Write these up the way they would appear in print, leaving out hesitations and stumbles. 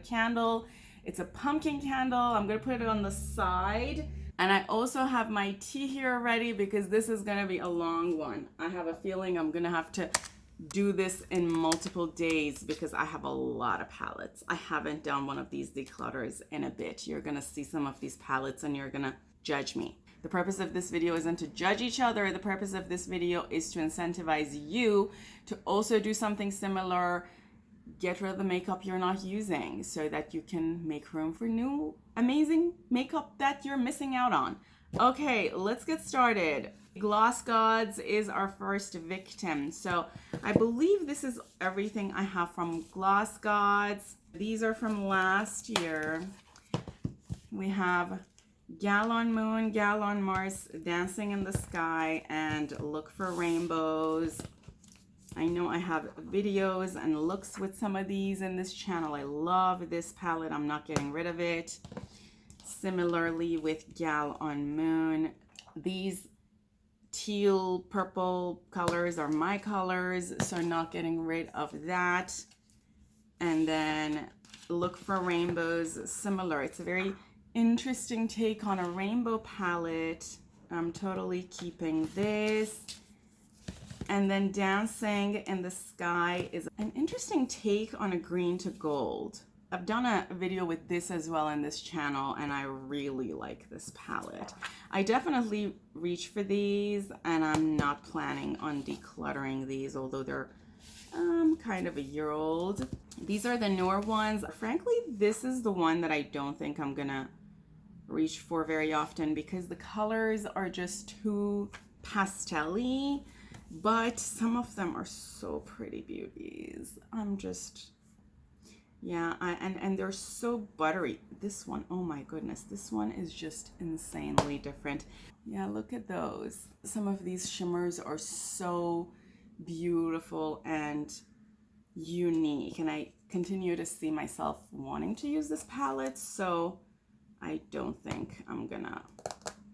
candle. It's a pumpkin candle. I'm gonna put it on the side. And I also have my tea here ready because this is gonna be a long one. I have a feeling I'm gonna have to do this in multiple days because I have a lot of palettes. I haven't done one of these declutters in a bit. You're gonna see some of these palettes and you're gonna judge me. The purpose of this video isn't to judge each other. The purpose of this video is to incentivize you to also do something similar. Get rid of the makeup you're not using so that you can make room for new amazing makeup that you're missing out on. Okay, let's get started. Gloss Gods is our first victim. So I believe this is everything I have from Gloss Gods. These are from last year. We have Gal on Moon, Gal on Mars, Dancing in the Sky, and Look for Rainbows. I know I have videos and looks with some of these in this channel. I love this palette. I'm not getting rid of it. Similarly with Gal on Moon. These teal purple colors are my colors, so I'm not getting rid of that. And then Look for Rainbows, similar. It's a very interesting take on a rainbow palette. I'm totally keeping this. And then Dancing in the Sky is an interesting take on a green to gold. I've done a video with this as well in this channel, and I really like this palette. I definitely reach for these, and I'm not planning on decluttering these, although they're kind of a year old. These are the newer ones. Frankly, this is the one that I don't think I'm gonna reach for very often because the colors are just too pastel-y, but some of them are so pretty beauties. I'm just, yeah, and they're so buttery. This one, oh my goodness, this one is just insanely different. Yeah, look at those. Some of these shimmers are so beautiful and unique, and I continue to see myself wanting to use this palette, so I don't think I'm gonna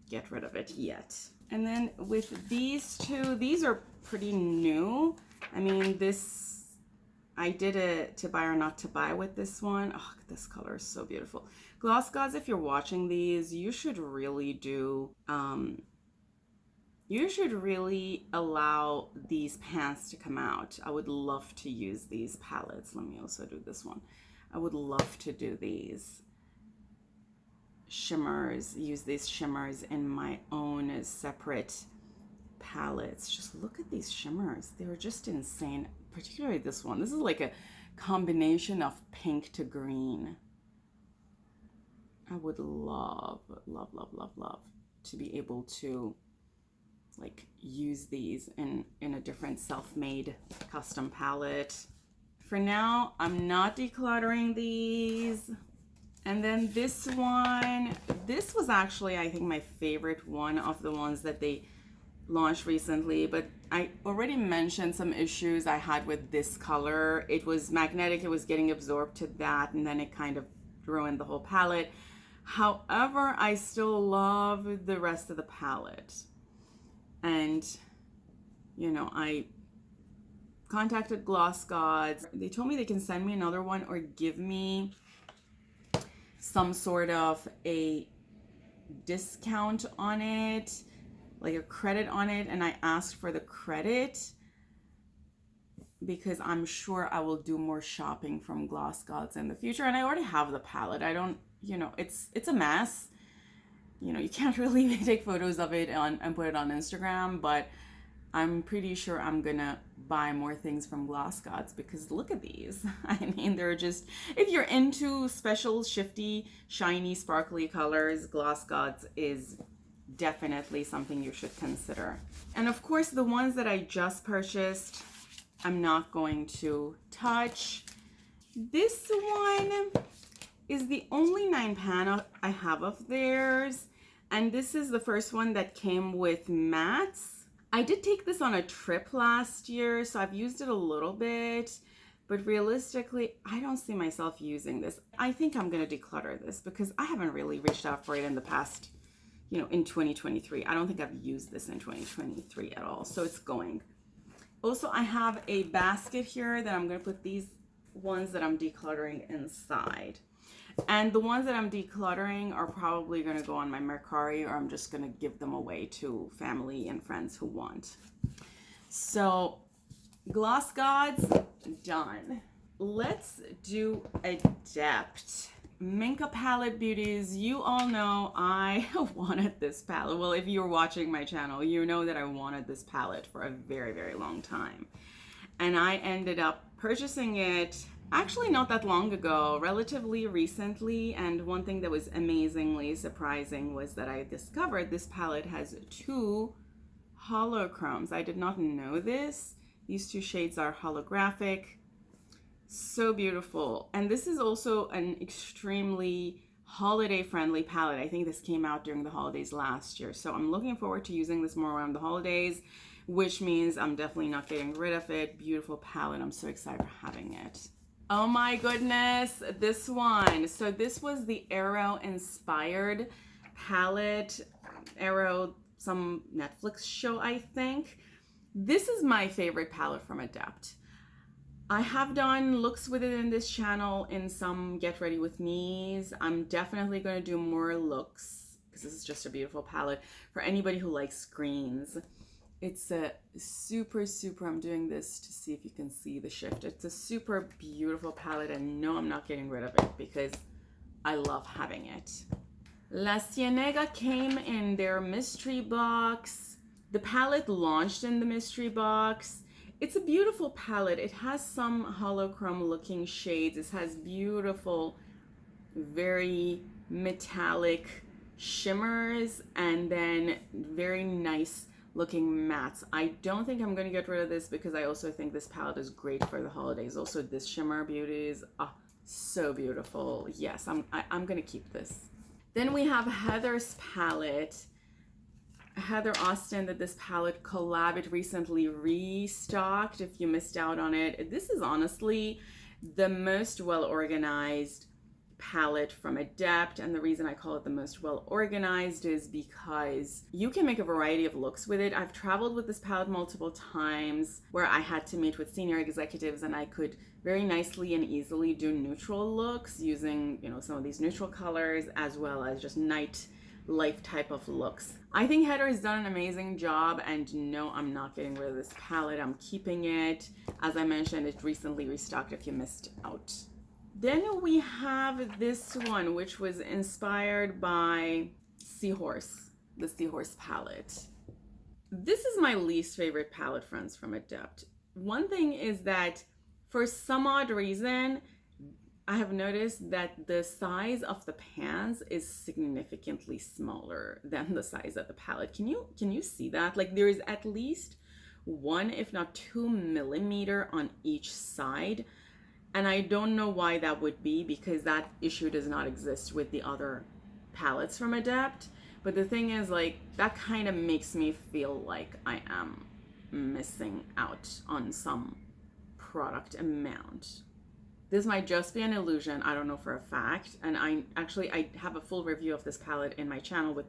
get rid of it yet. And then with these two, these are pretty new. I mean, this, I did a to buy or not to buy with this one. Oh, this color is so beautiful. Gloss Gods, if you're watching these, you should really do, you should really allow these pants to come out. I would love to use these palettes. Let me also do this one. I would love to do these shimmers, use these shimmers in my own separate palettes. Just look at these shimmers. They're just insane, particularly this one. This is like a combination of pink to green. I would love, love, love, love, love to be able to like use these in a different self-made custom palette. For now, I'm not decluttering these. And then this one, this was actually, I think, my favorite one of the ones that they launched recently, but I already mentioned some issues I had with this color. It was magnetic, it was getting absorbed to that, and then it kind of ruined the whole palette. However, I still love the rest of the palette. And, you know, I contacted Gloss Gods. They told me they can send me another one or give me some sort of a discount on it, like a credit on it, and I asked for the credit because I'm sure I will do more shopping from Gloss Gods in the future, and I already have the palette. I don't, you know, it's a mess. You know, you can't really take photos of it and put it on Instagram, but I'm pretty sure I'm gonna buy more things from Gloss Gods because look at these. I mean, they're just, if you're into special, shifty, shiny, sparkly colors, Gloss Gods is definitely something you should consider. And of course, the ones that I just purchased, I'm not going to touch. This one is the only 9-pan I have of theirs, and this is the first one that came with mattes. I did take this on a trip last year, so I've used it a little bit, but realistically, I don't see myself using this. I think I'm gonna declutter this because I haven't really reached out for it in the past, you know, in 2023. I don't think I've used this in 2023 at all, so it's going. Also, I have a basket here that I'm gonna put these ones that I'm decluttering inside. And the ones that I'm decluttering are probably going to go on my Mercari, or I'm just going to give them away to family and friends who want. So Gloss Gods, done. Let's do Adept. Minka palette beauties. You all know I wanted this palette. Well, if you're watching my channel, you know that I wanted this palette for a very, very long time. And I ended up purchasing it actually not that long ago, relatively recently. And one thing that was amazingly surprising was that I discovered this palette has 2 holochromes. I did not know this. These 2 shades are holographic. So beautiful. And this is also an extremely holiday friendly palette. I think this came out during the holidays last year. So I'm looking forward to using this more around the holidays, which means I'm definitely not getting rid of it. Beautiful palette. I'm so excited for having it. Oh my goodness, this one. So this was the Arrow inspired palette. Arrow, some Netflix show, I think. This is my favorite palette from Adept. I have done looks with it in this channel in some Get Ready With Me's. I'm definitely going to do more looks because this is just a beautiful palette for anybody who likes greens. It's a super, I'm doing this to see if you can see the shift. It's a super beautiful palette, and no, I'm not getting rid of it because I love having it. La Cienega came in their mystery box. The palette launched in the mystery box. It's a beautiful palette. It has some holochrome looking shades. It has beautiful, very metallic shimmers and then very nice looking mattes. I don't think I'm going to get rid of this because I also think this palette is great for the holidays. Also, this shimmer Beauties, so beautiful. Yes, I'm going to keep this. Then we have Heather's palette. Heather Austin did this palette collab. It recently restocked if you missed out on it. This is honestly the most well organized palette from Adept, and the reason I call it the most well organized is because you can make a variety of looks with it. I've traveled with this palette multiple times where I had to meet with senior executives, and I could very nicely and easily do neutral looks using, you know, some of these neutral colors as well as just night life type of looks. I think Heather has done an amazing job, and no, I'm not getting rid of this palette. I'm keeping it. As I mentioned, it recently restocked if you missed out. Then we have this one, which was inspired by Seahorse, the Seahorse palette. This is my least favorite palette, friends, from Adept. One thing is that for some odd reason, I have noticed that the size of the pans is significantly smaller than the size of the palette. Can you see that? Like, there is at least 1, if not 2 millimeter on each side. And I don't know why that would be, because that issue does not exist with the other palettes from Adept. But the thing is, like, that kind of makes me feel like I am missing out on some product amount. This might just be an illusion. I don't know for a fact. And I have a full review of this palette in my channel with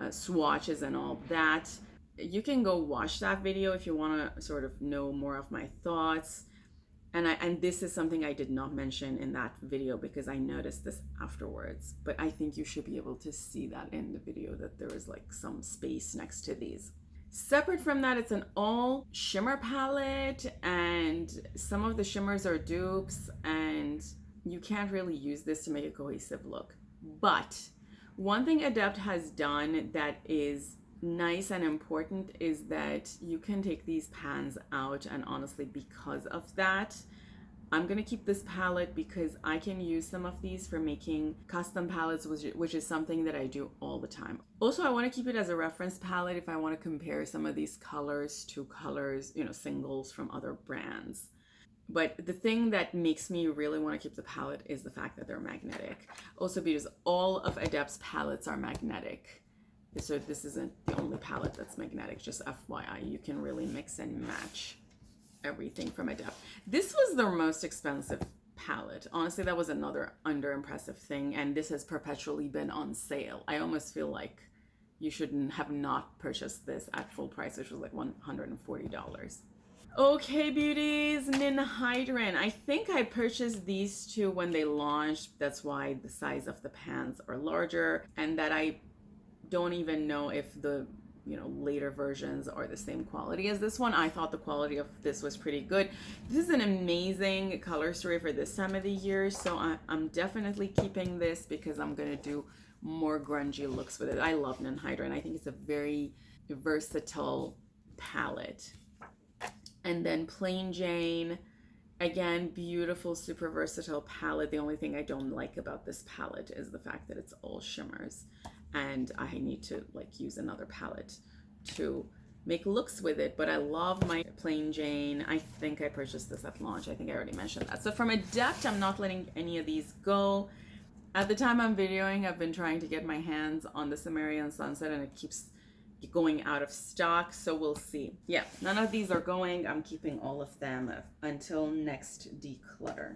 swatches and all that. You can go watch that video if you want to sort of know more of my thoughts. And this is something I did not mention in that video because I noticed this afterwards. But I think you should be able to see that in the video, that there is like some space next to these. Separate from that, it's an all shimmer palette, and some of the shimmers are dupes, and you can't really use this to make a cohesive look. But one thing Adept has done that is nice and important is that you can take these pans out, and honestly, because of that, I'm gonna keep this palette because I can use some of these for making custom palettes, which is something that I do all the time. Also, I want to keep it as a reference palette if I want to compare some of these colors to colors, you know, singles from other brands. But the thing that makes me really want to keep the palette is the fact that they're magnetic. Also, because all of Adept's palettes are magnetic. So this isn't the only palette that's magnetic, just FYI. You can really mix and match everything from Adept. This was their most expensive palette. Honestly, that was another under-impressive thing, and this has perpetually been on sale. I almost feel like you shouldn't have not purchased this at full price, which was like $140. Okay, beauties, Ninhydrin. I think I purchased these two when they launched. That's why the size of the pans are larger, and that I don't even know if the later versions are the same quality as this one. I thought the quality of this was pretty good. This is an amazing color story for this time of the year, so I'm definitely keeping this because I'm gonna do more grungy looks with it. I love Ninhydrin. I think it's a very versatile palette. And then Plain Jane, again, beautiful, super versatile palette. The only thing I don't like about this palette is the fact that it's all shimmers, and I need to like use another palette to make looks with it. But I love my Plain Jane. I think I purchased this at launch. I think I already mentioned that. So from Adept, I'm not letting any of these go. At the time I'm videoing, I've been trying to get my hands on the Cimmerian Sunset, and it keeps going out of stock, so we'll see. Yeah, none of these are going. I'm keeping all of them until next declutter.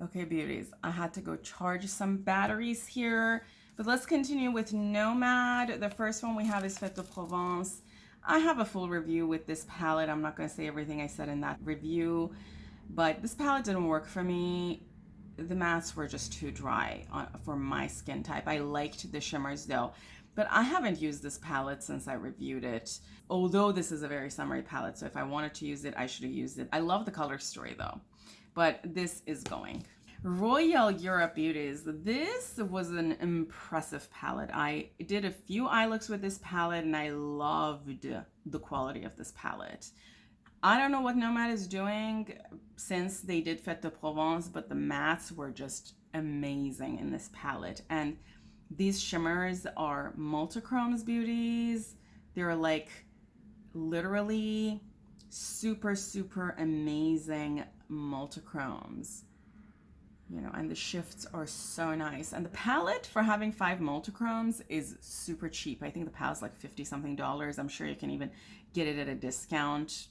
Okay, beauties, I had to go charge some batteries here, but let's continue with Nomad. The first one we have is Fête de Provence. I have a full review with this palette. I'm not going to say everything I said in that review, but this palette didn't work for me. The mattes were just too dry for my skin type. I liked the shimmers though, but I haven't used this palette since I reviewed it. Although this is a very summery palette, so if I wanted to use it, I should have used it. I love the color story though, but this is going. Royal Europe Beauties. This was an impressive palette. I did a few eye looks with this palette, and I loved the quality of this palette. I don't know what Nomad is doing since they did Fête de Provence, but the mattes were just amazing in this palette. And these shimmers are multichromes, beauties. They're like literally super, super amazing multichromes. And the shifts are so nice. And the palette, for having 5 multichromes, is super cheap. I think the palette's like $50 something. I'm sure you can even get it at a discount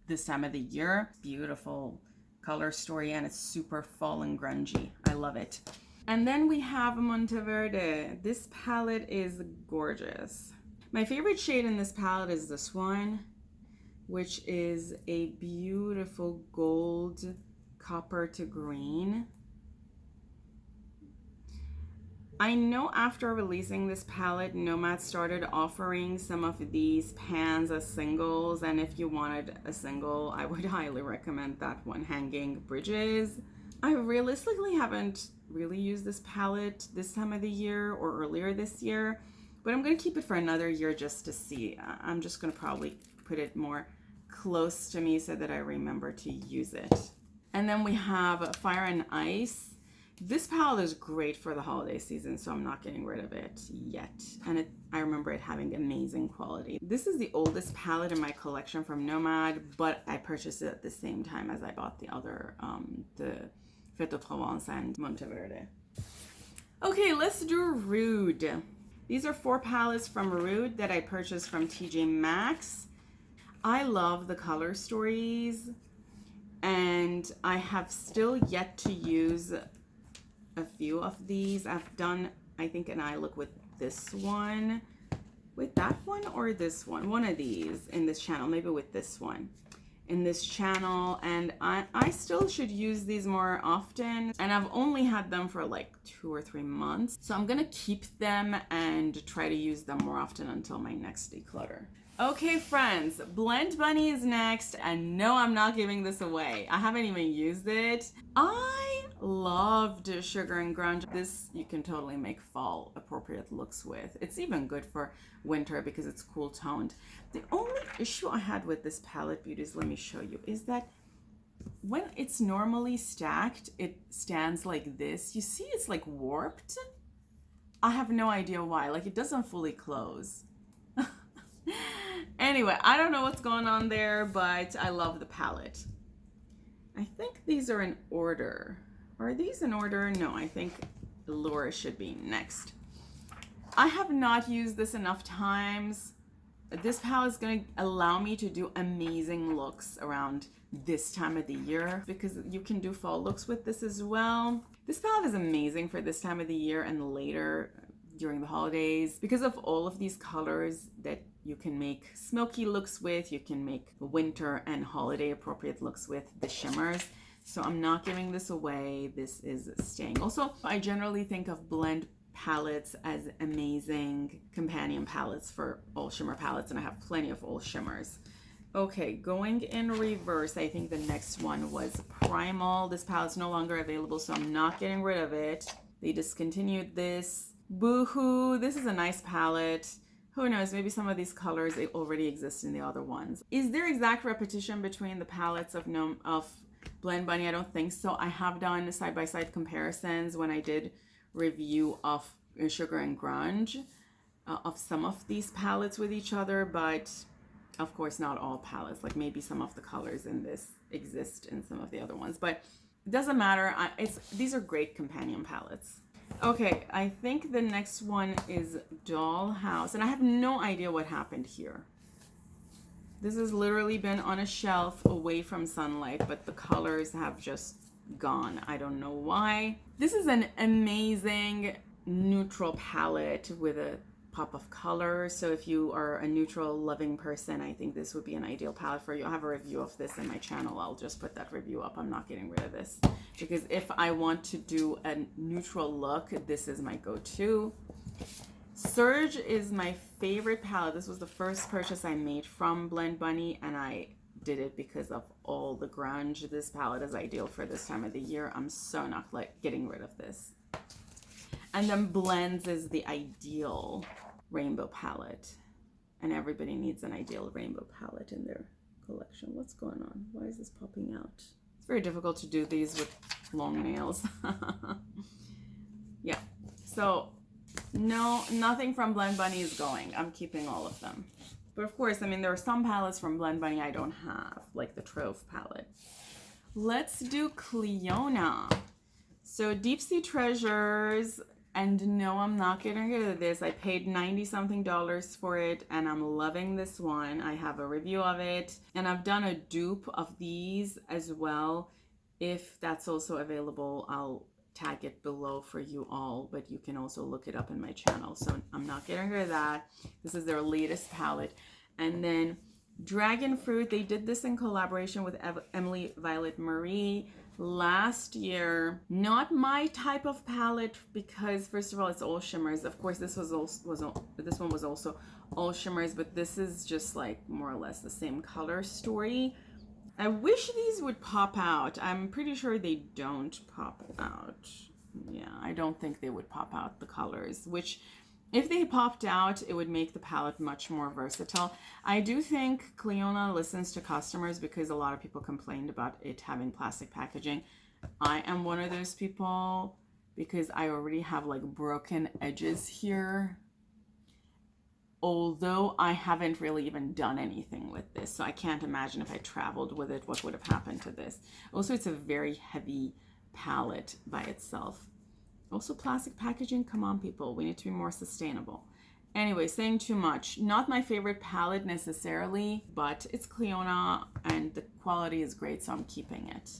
this time of the year. Beautiful color story, and it's super fall and grungy. I love it. And then we have Monteverde. This palette is gorgeous. My favorite shade in this palette is this one, which is a beautiful gold copper to green. I know after releasing this palette, Nomad started offering some of these pans as singles, and if you wanted a single, I would highly recommend that one, Hanging Bridges. I realistically haven't really used this palette this time of the year or earlier this year, but I'm going to keep it for another year just to see. I'm just going to probably put it more close to me so that I remember to use it. And then we have Fire and Ice. This palette is great for the holiday season, so I'm not getting rid of it yet. And I remember it having amazing quality. This is the oldest palette in my collection from Nomad, but I purchased it at the same time as I bought the other, the Fête de Provence and Monteverde. Okay, let's do Rude. These are 4 palettes from Rude that I purchased from TJ Maxx. I love the color stories, and I have still yet to use a few of these. I've done, I think, an eye look with this one, with that one, or this one of these in this channel, maybe with this one in this channel, and I still should use these more often, and I've only had them for like 2 or 3 months, so I'm gonna keep them and try to use them more often until my next declutter. Okay, friends, Blend Bunny is next, and no, I'm not giving this away. I haven't even used it. I loved Sugar and Grunge. This you can totally make fall appropriate looks with. It's even good for winter because it's cool toned. The only issue I had with this palette, beauties, let me show you, is that when it's normally stacked, it stands like this. You see it's like warped. I have no idea why. Like, it doesn't fully close. Anyway, I don't know what's going on there, but I love the palette. I think these are in order. Are these in order? No, I think Laura should be next. I have not used this enough times. This palette is going to allow me to do amazing looks around this time of the year because you can do fall looks with this as well. This palette is amazing for this time of the year and later during the holidays because of all of these colors that you can make smoky looks with, you can make winter and holiday appropriate looks with the shimmers. So I'm not giving this away. This is staying. Also, I generally think of blend palettes as amazing companion palettes for all shimmer palettes, and I have plenty of all shimmers. Okay, going in reverse, I think the next one was Primal. This palette's no longer available, so I'm not getting rid of it. They discontinued this. Boohoo, this is a nice palette. Who knows, maybe some of these colors, they already exist in the other ones. Is there exact repetition between the palettes of Blend Bunny? I don't think so. I have done side-by-side comparisons when I did review of Sugar and Grunge of some of these palettes with each other, but of course not all palettes. Like maybe some of the colors in this exist in some of the other ones, but it doesn't matter. These are great companion palettes. Okay, I think the next one is Dollhouse, and I have no idea what happened here. This has literally been on a shelf away from sunlight, but the colors have just gone. I don't know why. This is an amazing neutral palette with a pop of color. So if you are a neutral loving person, I think this would be an ideal palette for you. I have a review of this in my channel. I'll just put that review up. I'm not getting rid of this because if I want to do a neutral look, this is my go-to. Surge is my favorite palette. This was the first purchase I made from Blend Bunny, and I did it because of all the grunge. This palette is ideal for this time of the year. I'm so not getting rid of this. And then Blends is the ideal rainbow palette, and everybody needs an ideal rainbow palette in their collection. What's going on? Why is this popping out? It's very difficult to do these with long nails. Yeah, so no, nothing from Blend Bunny is going. I'm keeping all of them. But of course, I mean, there are some palettes from Blend Bunny I don't have, like the Trove palette. Let's do Clionadh. So Deep Sea Treasures, and no, I'm not getting rid of this. I paid $90-something for it, and I'm loving this one. I have a review of it, and I've done a dupe of these as well. If that's also available, I'll tag it below for you all, but you can also look it up in my channel. So I'm not getting rid of that. This is their latest palette. And then Dragon Fruit, they did this in collaboration with Emily Violet Marie last year. Not my type of palette because first of all, it's all shimmers. Of course, this one was also all shimmers, but this is just like more or less the same color story. I wish these would pop out. I'm pretty sure they don't pop out. Yeah, I don't think they would pop out the colors, which if they popped out, it would make the palette much more versatile. I do think Clionadh listens to customers because a lot of people complained about it having plastic packaging. I am one of those people because I already have like broken edges here. Although I haven't really even done anything with this, so I can't imagine if I traveled with it, what would have happened to this. Also, it's a very heavy palette by itself. Also, plastic packaging, come on people, we need to be more sustainable. Anyway, saying too much. Not my favorite palette necessarily, but it's Clionadh and the quality is great, so I'm keeping it.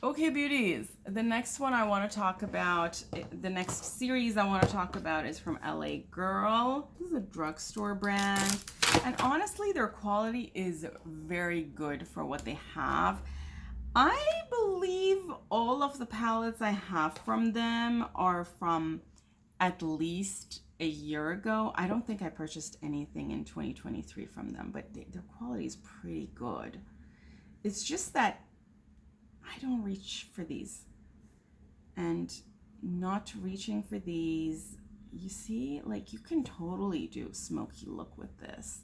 Okay, beauties, the next one I want to talk about, the next series I want to talk about is from La Girl. This is a drugstore brand, and honestly, their quality is very good for what they have. I believe all of the palettes I have from them are from at least a year ago. I don't think I purchased anything in 2023 from them, but their quality is pretty good. It's just that I don't reach for these, and not reaching for these, you see, like you can totally do smoky look with this.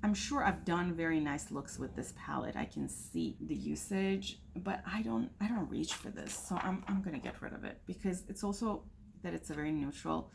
I'm sure I've done very nice looks with this palette. I can see the usage, but I don't reach for this. So I'm gonna get rid of it because it's also that it's a very neutral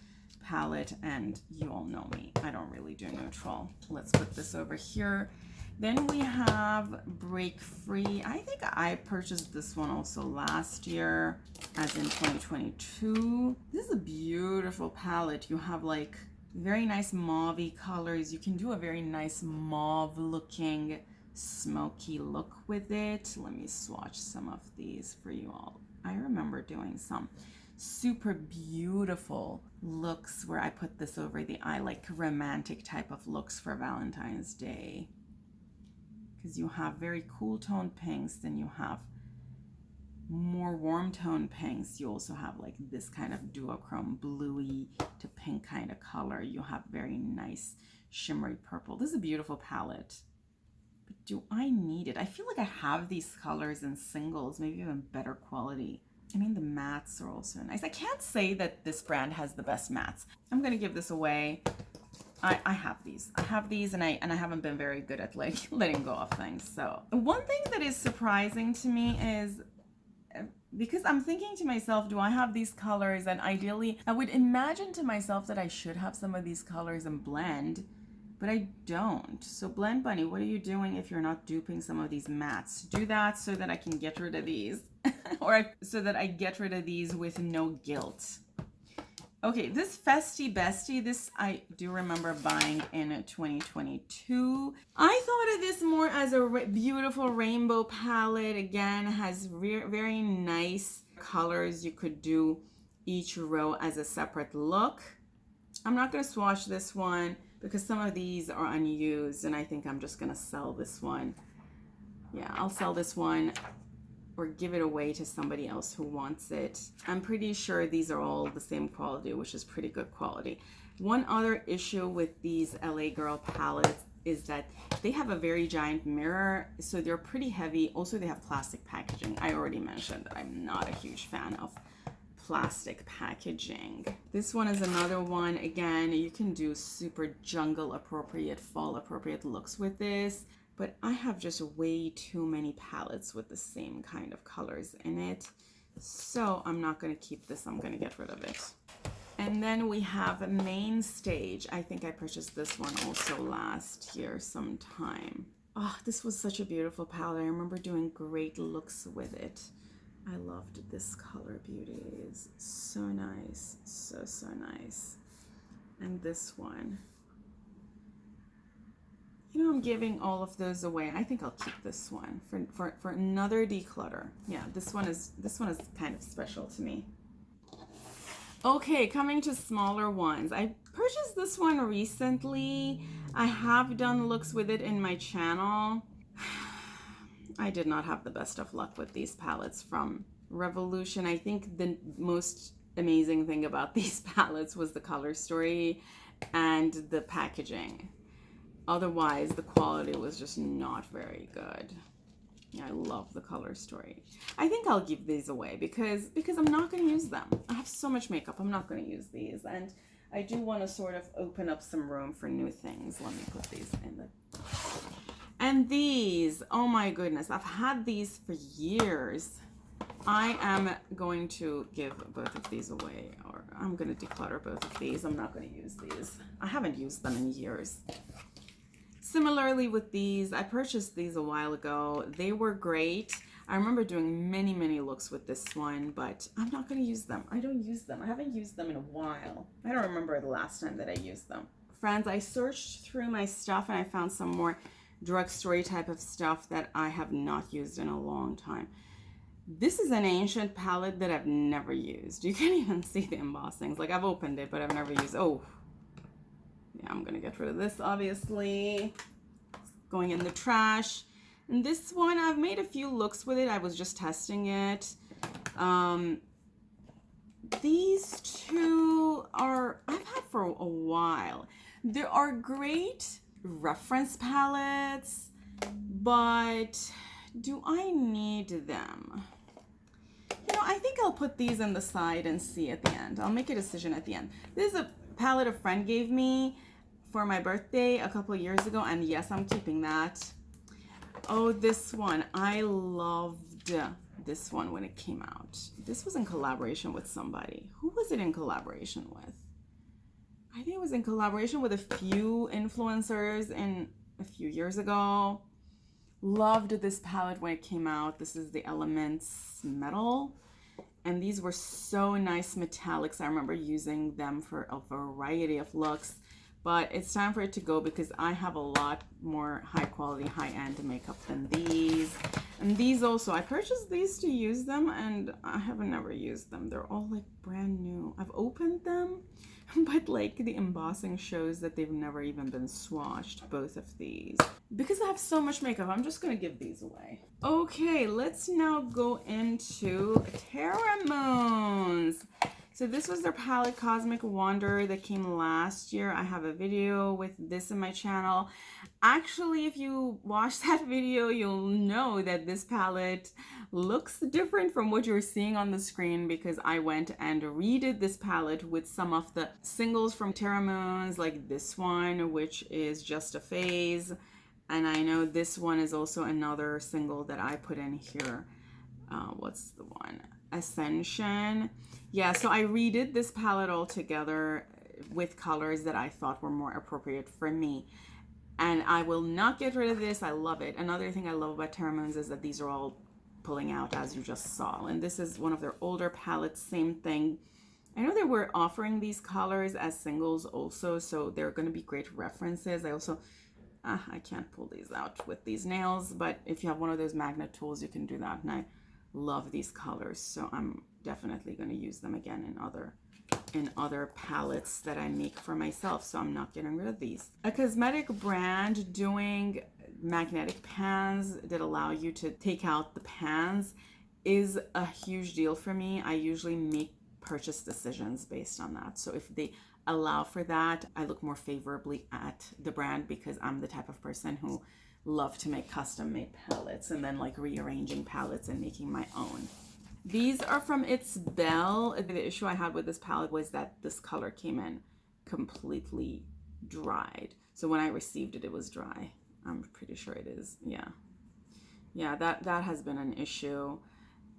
palette, and you all know me, I don't really do neutral. Let's put this over here. Then we have Break Free. I think I purchased this one also last year, as in 2022. This is a beautiful palette. You have like very nice mauve-y colors. You can do a very nice mauve looking smoky look with it. Let me swatch some of these for you all. I remember doing some. super beautiful looks where I put this over the eye, like romantic type of looks for Valentine's Day. Because you have very cool toned pinks, then you have more warm tone pinks. You also have like this kind of duochrome bluey to pink kind of color. You have very nice shimmery purple. This is a beautiful palette. But do I need it? I feel like I have these colors in singles, maybe even better quality. I mean, the mattes are also nice. I can't say that this brand has the best mattes. I'm gonna give this away. I have these. I have these, and I haven't been very good at like letting go of things. So one thing that is surprising to me is, because I'm thinking to myself, do I have these colors? And ideally, I would imagine to myself that I should have some of these colors and blend, but I don't. So Blend Bunny, what are you doing if you're not duping some of these mattes? Do that so that I can get rid of these, or so that I get rid of these with no guilt. Okay, this Festy Bestie, this I do remember buying in 2022. I thought of this more as a beautiful rainbow palette. Again, has very nice colors. You could do each row as a separate look. I'm not going to swatch this one because some of these are unused, and I think I'm just going to sell this one. Yeah, I'll sell this one or give it away to somebody else who wants it. I'm pretty sure these are all the same quality, which is pretty good quality. One other issue with these LA Girl palettes is that they have a very giant mirror, so they're pretty heavy. Also, they have plastic packaging. I already mentioned that I'm not a huge fan of plastic packaging. This one is another one. Again, you can do super jungle appropriate, fall appropriate looks with this. But I have just way too many palettes with the same kind of colors in it. So I'm not going to keep this. I'm going to get rid of it. And then we have Main Stage. I think I purchased this one also last year sometime. Oh, this was such a beautiful palette. I remember doing great looks with it. I loved this color, Beauties. So nice. So nice. And this one. You know, I'm giving all of those away. I think I'll keep this one for another declutter. Yeah, this one is kind of special to me. Okay, coming to smaller ones. I purchased this one recently. I have done looks with it in my channel. I did not have the best of luck with these palettes from Revolution. I think the most amazing thing about these palettes was the color story and the packaging. Otherwise, the quality was just not very good. Yeah, I love the color story. I think I'll give these away because I'm not going to use them. I have so much makeup. I'm not going to use these. And I do want to sort of open up some room for new things. Let me put these in the... And these, oh my goodness, I've had these for years. I am going to give both of these away, or I'm going to declutter both of these. I'm not going to use these. I haven't used them in years. Similarly with these, I purchased these a while ago. They were great. I remember doing many looks with this one, but I'm not going to use them. I don't use them. I haven't used them in a while. I don't remember the last time that I used them. Friends, I searched through my stuff and I found some more drugstore type of stuff that I have not used in a long time. This is an ancient palette that I've never used. You can't even see the embossings. Like, I've opened it, but I've never used. Oh, yeah, I'm gonna get rid of this, obviously. It's going in the trash. And this one, I've made a few looks with it. I was just testing it. These two are, I've had for a while. They are great reference palettes, but do I need them? You know, I think I'll put these on the side and see at the end. I'll make a decision at the end. This is a palette a friend gave me for my birthday a couple of years ago, and yes, I'm keeping that. Oh, this one. I loved this one when it came out. This was in collaboration with somebody. Who was it in collaboration with? I think it was in collaboration with a few influencers a few years ago. Loved this palette when it came out. This is the Elements Metal. And these were so nice metallics. I remember using them for a variety of looks. but it's time for it to go because I have a lot more high quality, high end makeup than these. And these also, I purchased these to use them and I have never used them. They're all like brand new. I've opened them, but like the embossing shows that they've never even been swatched, both of these. Because I have so much makeup, I'm just gonna give these away. Okay, let's now go into Terramoons. So this was their palette Cosmic Wander that came last year. I have a video with this in my channel. Actually, if you watch that video, you'll know that this palette looks different from what you're seeing on the screen because I went and redid this palette with some of the singles from Terramoons, like this one, which is Just a Phase. And I know this one is also another single that I put in here. What's the one? Ascension. Yeah, so I redid this palette all together with colors that I thought were more appropriate for me. And I will not get rid of this. I love it. Another thing I love about Terramoons is that these are all pulling out, as you just saw. And this is one of their older palettes, same thing. I know they were offering these colors as singles also, so they're going to be great references. I also, I can't pull these out with these nails, but if you have one of those magnet tools, you can do that. And I love these colors, so I'm definitely going to use them again in other palettes that I make for myself, so I'm not getting rid of these. A cosmetic brand doing magnetic pans that allow you to take out the pans is a huge deal for me. I usually make purchase decisions based on that, so if they allow for that, I look more favorably at the brand because I'm the type of person who love to make custom made palettes and then like rearranging palettes and making my own. These are from Itsabel. The issue I had with this palette was that this color came in completely dried. So when I received it, it was dry. I'm pretty sure it is. Yeah, that has been an issue.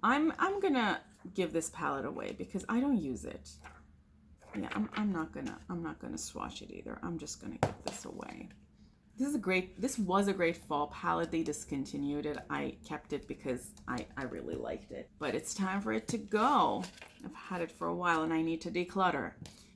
I'm gonna give this palette away because I don't use it. Yeah, I'm not gonna swatch it either. I'm just gonna give this away. This was a great fall palette. They discontinued it. I kept it because I really liked it. But it's time for it to go. I've had it for a while and I need to declutter.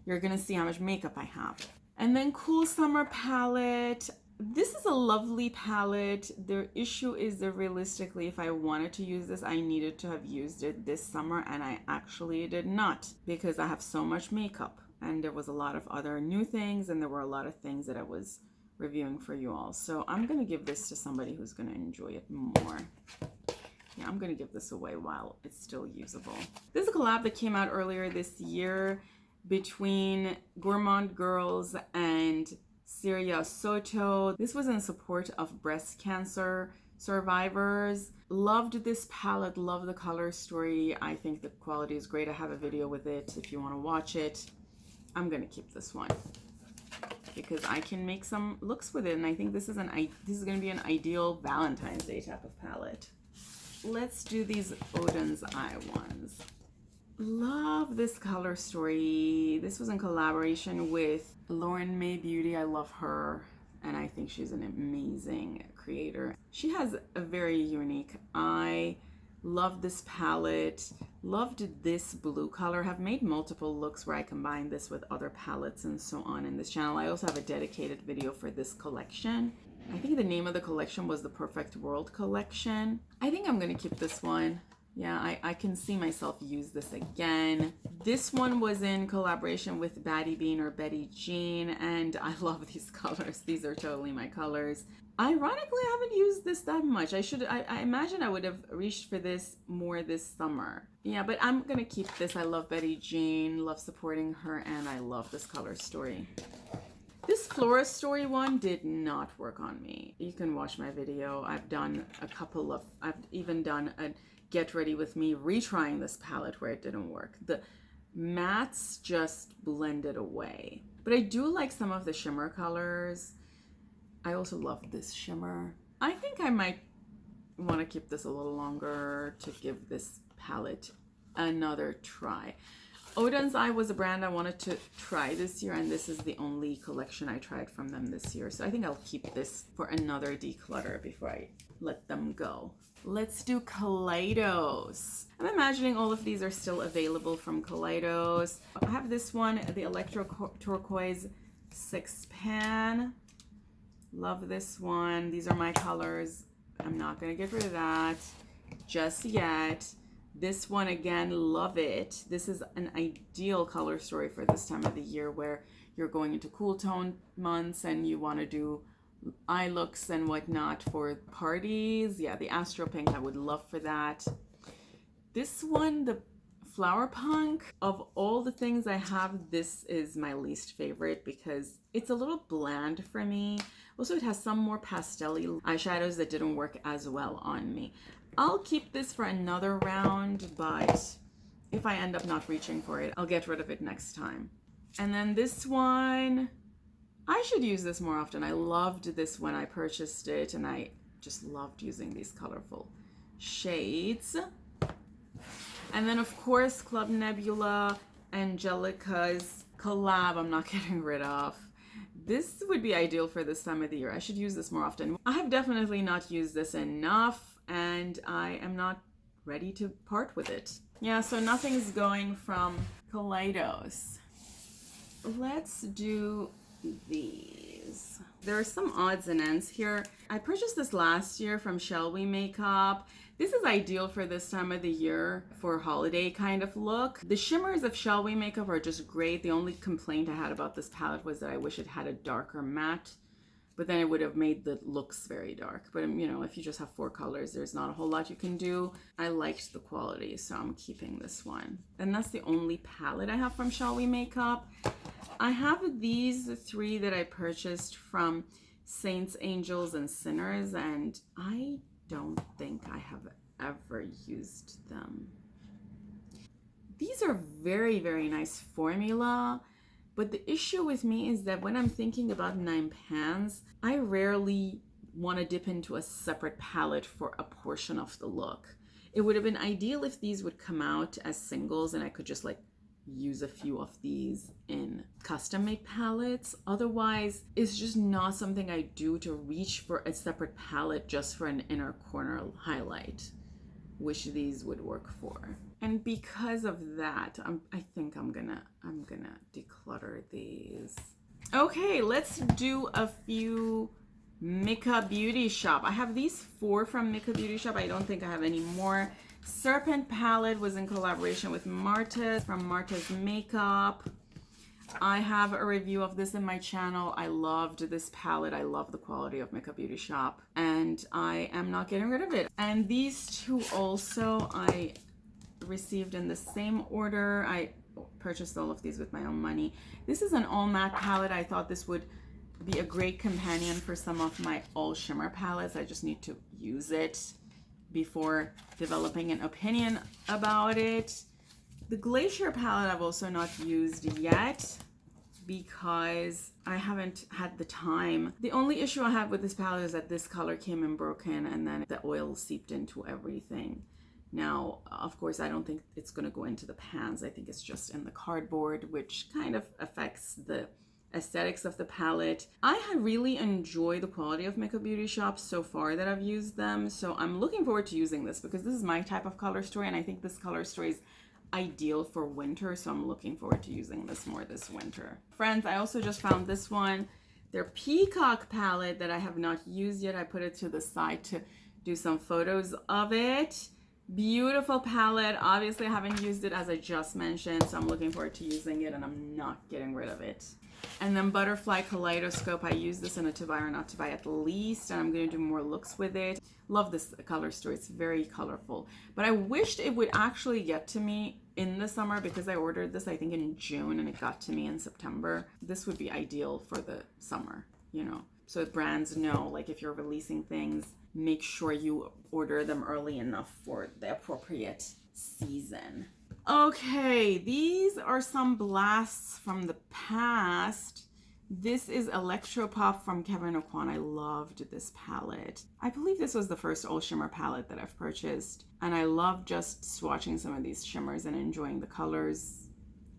You're gonna see how much makeup I have. And then Cool Summer palette. This is a lovely palette. The issue is that realistically, if I wanted to use this, I needed to have used it this summer and I actually did not because I have so much makeup. And there was a lot of other new things and there were a lot of things that I was reviewing for you all. So I'm going to give this to somebody who's going to enjoy it more. Yeah, I'm going to give this away while it's still usable. This is a collab that came out earlier this year between Gourmand Girls and Syria Soto. This was in support of breast cancer survivors. Loved this palette, love the color story. I think the quality is great. I have a video with it if you want to watch it. I'm going to keep this one because I can make some looks with it, and I think this is going to be an ideal Valentine's Day type of palette. Let's do these Oden's Eye ones. Love this color story. This was in collaboration with Lauren May Beauty. I love her, and I think she's an amazing creator. She has a very unique eye. Love this palette. Loved this blue color. Have made multiple looks where I combine this with other palettes and so on in this channel. I also have a dedicated video for this collection. I think the name of the collection was the Perfect World Collection. I think I'm going to keep this one. Yeah, I can see myself use this again. This one was in collaboration with Baddie Bean or Betty Jean, and I love these colors. These are totally my colors. Ironically, I haven't used this that much. I imagine I would have reached for this more this summer. Yeah, but I'm gonna keep this. I love Betty Jean, love supporting her, and I love this color story. This Flora Story one did not work on me. You can watch my video. I've even done a get ready with me retrying this palette where it didn't work. The mattes just blended away. But I do like some of the shimmer colors. I also love this shimmer. I think I might want to keep this a little longer to give this palette another try. Oden's Eye was a brand I wanted to try this year, and this is the only collection I tried from them this year. So I think I'll keep this for another declutter before I let them go. Let's do Pidos. I'm imagining all of these are still available from Pidos. I have this one, the Electro Turquoise 6 pan. Love this one. These are my colors. I'm not gonna get rid of that just yet. This one again, love it. This is an ideal color story for this time of the year where you're going into cool tone months and you want to do eye looks and whatnot for parties. Yeah, the Astro Pink, I would love for that. This one, the Flower Punk, of all the things I have, this is my least favorite because it's a little bland for me. Also, it has some more pastel-y eyeshadows that didn't work as well on me. I'll keep this for another round, but if I end up not reaching for it, I'll get rid of it next time. And then this one, I should use this more often. I loved this when I purchased it, and I just loved using these colorful shades. And then, of course, Club Nebula, Angelica's collab, I'm not getting rid of. This would be ideal for this time of the year. I should use this more often. I have definitely not used this enough, and I am not ready to part with it. Yeah, so nothing's going from Pidos. Let's do these. There are some odds and ends here. I purchased this last year from Shall We Makeup. This is ideal for this time of the year for a holiday kind of look. The shimmers of Shall We Makeup are just great. The only complaint I had about this palette was that I wish it had a darker matte, but then it would have made the looks very dark. But you know, if you just have 4 colors, there's not a whole lot you can do. I liked the quality, so I'm keeping this one. And that's the only palette I have from Shall We Makeup. I have these 3 that I purchased from Saints, Angels, and Sinners, and I don't think I have ever used them. These are very, very nice formula, but the issue with me is that when I'm thinking about 9 pans, I rarely want to dip into a separate palette for a portion of the look. It would have been ideal if these would come out as singles and I could just like use a few of these in custom made palettes. Otherwise, it's just not something I do to reach for a separate palette just for an inner corner highlight, which these would work for. And because of that, I think I'm gonna declutter these. Okay, let's do a few Mika Beauty Shop. I have these 4 from Mika Beauty Shop. I don't think I have any more. Serpent palette was in collaboration with Marta's from Marta's Makeup. I have a review of this in my channel. I loved this palette. I love the quality of Mika Beauty Shop, and I am not getting rid of it. And these 2 also I received in the same order. I purchased all of these with my own money. This is an all matte palette. I thought this would be a great companion for some of my all shimmer palettes. I just need to use it before developing an opinion about it. The Glacier palette I've also not used yet because I haven't had the time. The only issue I have with this palette is that this color came in broken and then the oil seeped into everything. Now, of course, I don't think it's going to go into the pans. I think it's just in the cardboard, which kind of affects the aesthetics of the palette. I have really enjoyed the quality of Mika Beauty Shop so far that I've used them, so I'm looking forward to using this because this is my type of color story, and I think this color story is ideal for winter, so I'm looking forward to using this more this winter. Friends, I also just found this one, their Peacock palette that I have not used yet. I put it to the side to do some photos of it. Beautiful palette. Obviously I haven't used it as I just mentioned, so I'm looking forward to using it and I'm not getting rid of it. And then Butterfly Kaleidoscope, I use this in a to buy or not to buy at least, and I'm going to do more looks with it. Love this color story, it's very colorful. But I wished it would actually get to me in the summer because I ordered this I think in June and it got to me in September. This would be ideal for the summer, you know. So brands know, like if you're releasing things, make sure you order them early enough for the appropriate season. Okay, these are some blasts from the past. This is Electropop from Kevyn Aucoin. I loved this palette. I believe this was the first all shimmer palette that I've purchased, and I love just swatching some of these shimmers and enjoying the colors,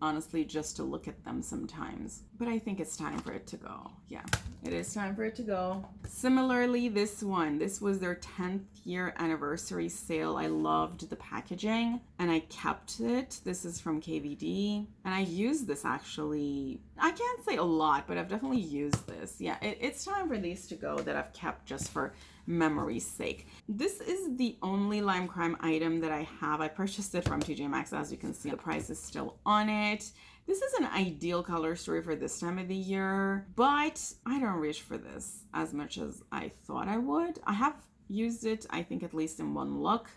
honestly, just to look at them sometimes. But I think it's time for it to go. Yeah, it is time for it to go. Similarly, this one, this was their 10th year anniversary sale. I loved the packaging and I kept it. This is from KVD, and I used this actually, I can't say a lot, but I've definitely used this. Yeah, it's time for these to go that I've kept just for memory's sake. This is the only lime crime item that I have. I purchased it from TJ Maxx. As you can see, the price is still on it. This is an ideal color story for this time of the year, but I don't reach for this as much as I thought I would. I have used it, I think, at least in one look,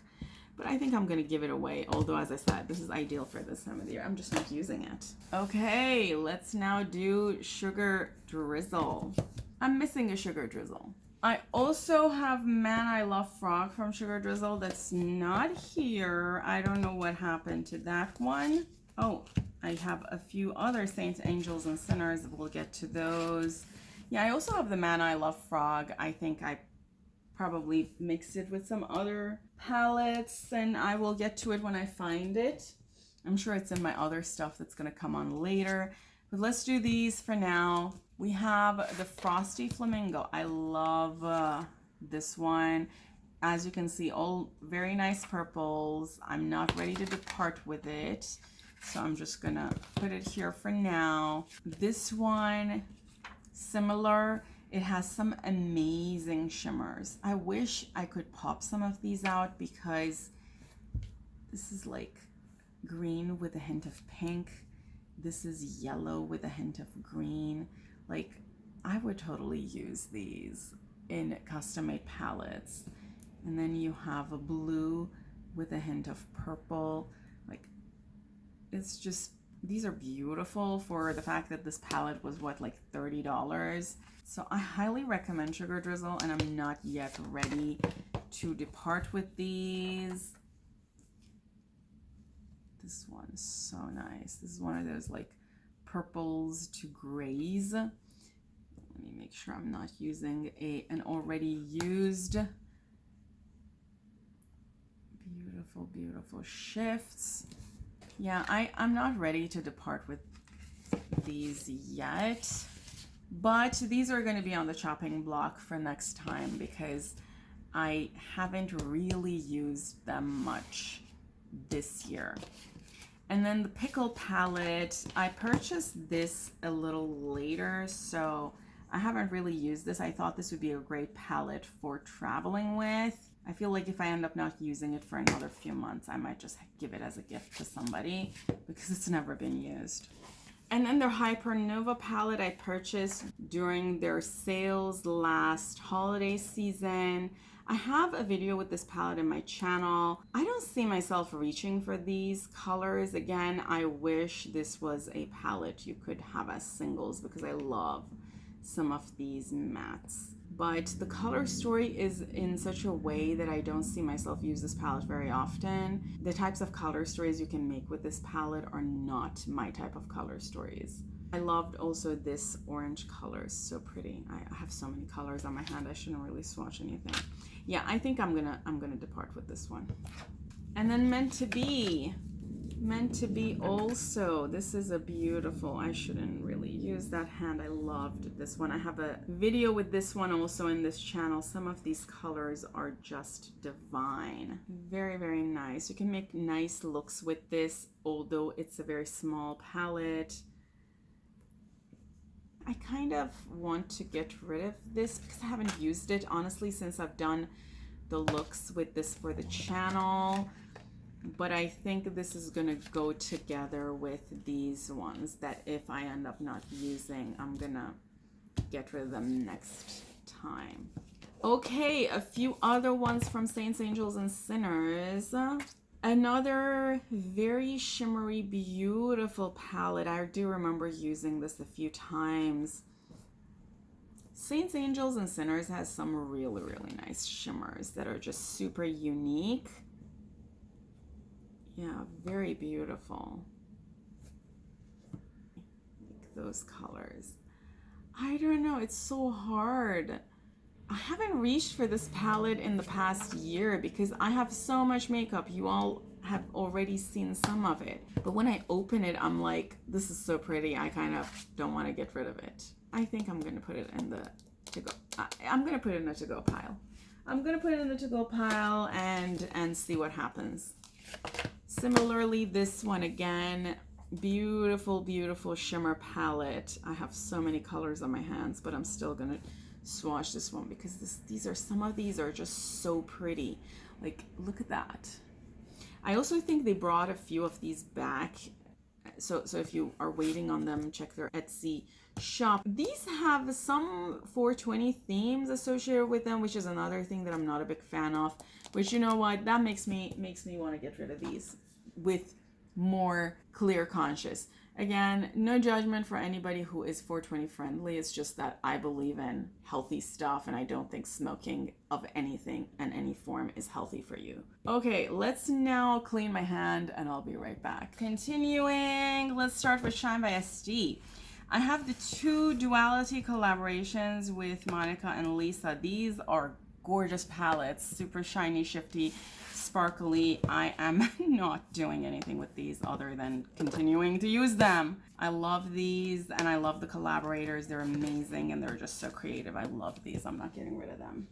but I think I'm going to give it away. Although, as I said, this is ideal for this time of the year. I'm just not using it. Okay, let's now do Sugar Drizzle. I'm missing a Sugar Drizzle. I also have Man I Love Frog from Sugar Drizzle that's not here. I don't know what happened to that one. Oh, I have a few other Saints, Angels, and Sinners. We'll get to those. Yeah, I also have the Man I Love Frog. I think I probably mixed it with some other palettes, and I will get to it when I find it. I'm sure it's in my other stuff that's going to come on later. But let's do these for now. We have the Frosty Flamingo. I love this one. As you can see, all very nice purples. I'm not ready to depart with it, so I'm just gonna put it here for now. This one, similar. It has some amazing shimmers. I wish I could pop some of these out because this is like green with a hint of pink. This is yellow with a hint of green. Like, I would totally use these in custom-made palettes. And then you have a blue with a hint of purple. Like, it's just, these are beautiful for the fact that this palette was, what, like $30. So I highly recommend Sugar Drizzle, and I'm not yet ready to depart with these. This one is so nice. This is one of those like purples to grays. Let me make sure I'm not using an already used. Beautiful, beautiful shifts. Yeah, I'm not ready to depart with these yet, but these are going to be on the chopping block for next time because I haven't really used them much this year. And then the Pickle palette, I purchased this a little later, so I haven't really used this. I thought this would be a great palette for traveling with. I feel like if I end up not using it for another few months, I might just give it as a gift to somebody because it's never been used. And then their Hypernova palette I purchased during their sales last holiday season. I have a video with this palette in my channel. I don't see myself reaching for these colors. Again, I wish this was a palette you could have as singles because I love some of these mattes. But the color story is in such a way that I don't see myself use this palette very often. The types of color stories you can make with this palette are not my type of color stories. I loved also this orange color, it's so pretty. I have so many colors on my hand, I shouldn't really swatch anything. Yeah, I think I'm gonna depart with this one. And then Meant to Be also. This is a beautiful, I shouldn't really use that hand. I loved this one. I have a video with this one also in this channel. Some of these colors are just divine. Very, very nice. You can make nice looks with this, although it's a very small palette. I kind of want to get rid of this because I haven't used it, honestly, since I've done the looks with this for the channel. But I think this is going to go together with these ones that if I end up not using, I'm going to get rid of them next time. Okay, a few other ones from Saints, Angels, and Sinners. Another very shimmery, beautiful palette. I do remember using this a few times. Saints, Angels, and Sinners has some really, really nice shimmers that are just super unique. Yeah, very beautiful. Like those colors. I don't know, it's so hard. I haven't reached for this palette in the past year because I have so much makeup. You all have already seen some of it. But when I open it, I'm like, this is so pretty. I kind of don't want to get rid of it. I think I'm going to put it in the to-go. I'm going to put it in the to-go pile. I'm going to put it in the to-go pile and see what happens. Similarly, this one again, beautiful, beautiful shimmer palette. I have so many colors on my hands, but I'm still gonna swatch this one because some of these are just so pretty. Like, look at that. I also think they brought a few of these back. So if you are waiting on them, check their Etsy shop. These have some 420 themes associated with them, which is another thing that I'm not a big fan of. Which, you know what, that makes me want to get rid of these with more clear conscious. Again, no judgment for anybody who is 420 friendly. It's just that I believe in healthy stuff, and I don't think smoking of anything in any form is healthy for you. Okay, let's now clean my hand and I'll be right back. Continuing, let's start with Shine by SD. I have the two duality collaborations with Monica and Lisa. These are gorgeous palettes, super shiny, shifty, sparkly. I am not doing anything with these other than continuing to use them. I love these and I love the collaborators. They're amazing and they're just so creative. I love these. I'm not getting rid of them.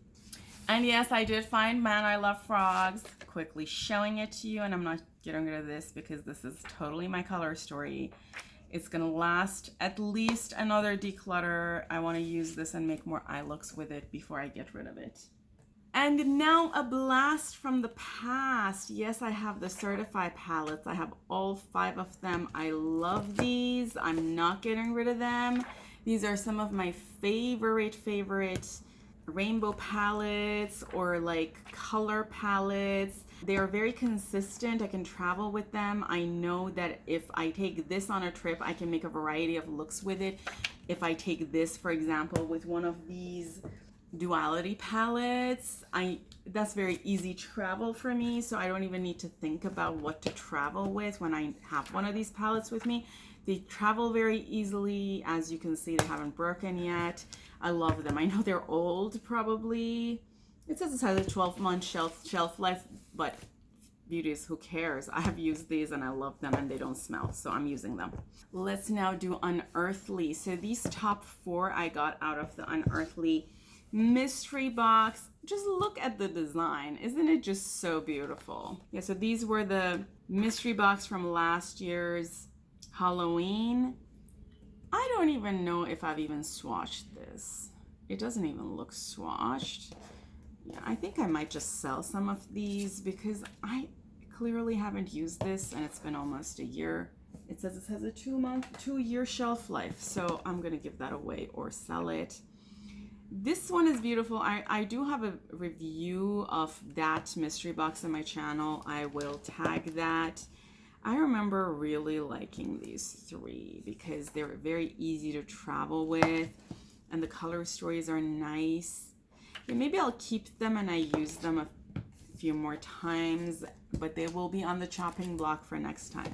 And yes, I did find Man I Love Frogs. Quickly showing it to you, and I'm not getting rid of this because this is totally my color story. It's gonna last at least another declutter. I want to use this and make more eye looks with it before I get rid of it. And now a blast from the past. Yes, I have the Certifeye palettes. I have all 5 of them. I love these. I'm not getting rid of them. These are some of my favorite rainbow palettes or like color palettes. They are very consistent. I can travel with them. I know that if I take this on a trip, I can make a variety of looks with it. If I take this, for example, with one of these duality palettes, that's very easy travel for me, so I don't even need to think about what to travel with when I have one of these palettes with me. They travel very easily. As you can see, they haven't broken yet. I love them. I know they're old, probably. It says it has a 12-month shelf life, but Beauties, who cares? I have used these and I love them and they don't smell, so I'm using them. Let's now do Unearthly. So these top 4 I got out of the Unearthly mystery box. Just look at the design. Isn't it just so beautiful? Yeah, so these were the mystery box from last year's Halloween. I don't even know if I've even swatched this. It doesn't even look swatched. Yeah, I think I might just sell some of these because I clearly haven't used this and it's been almost a year. It says it has a 2-year shelf life, so I'm gonna give that away or sell it. This one is beautiful. I do have a review of that mystery box on my channel. I will tag that. I remember really liking these 3 because they're very easy to travel with and the color stories are nice. And maybe I'll keep them and I use them a few more times, but they will be on the chopping block for next time.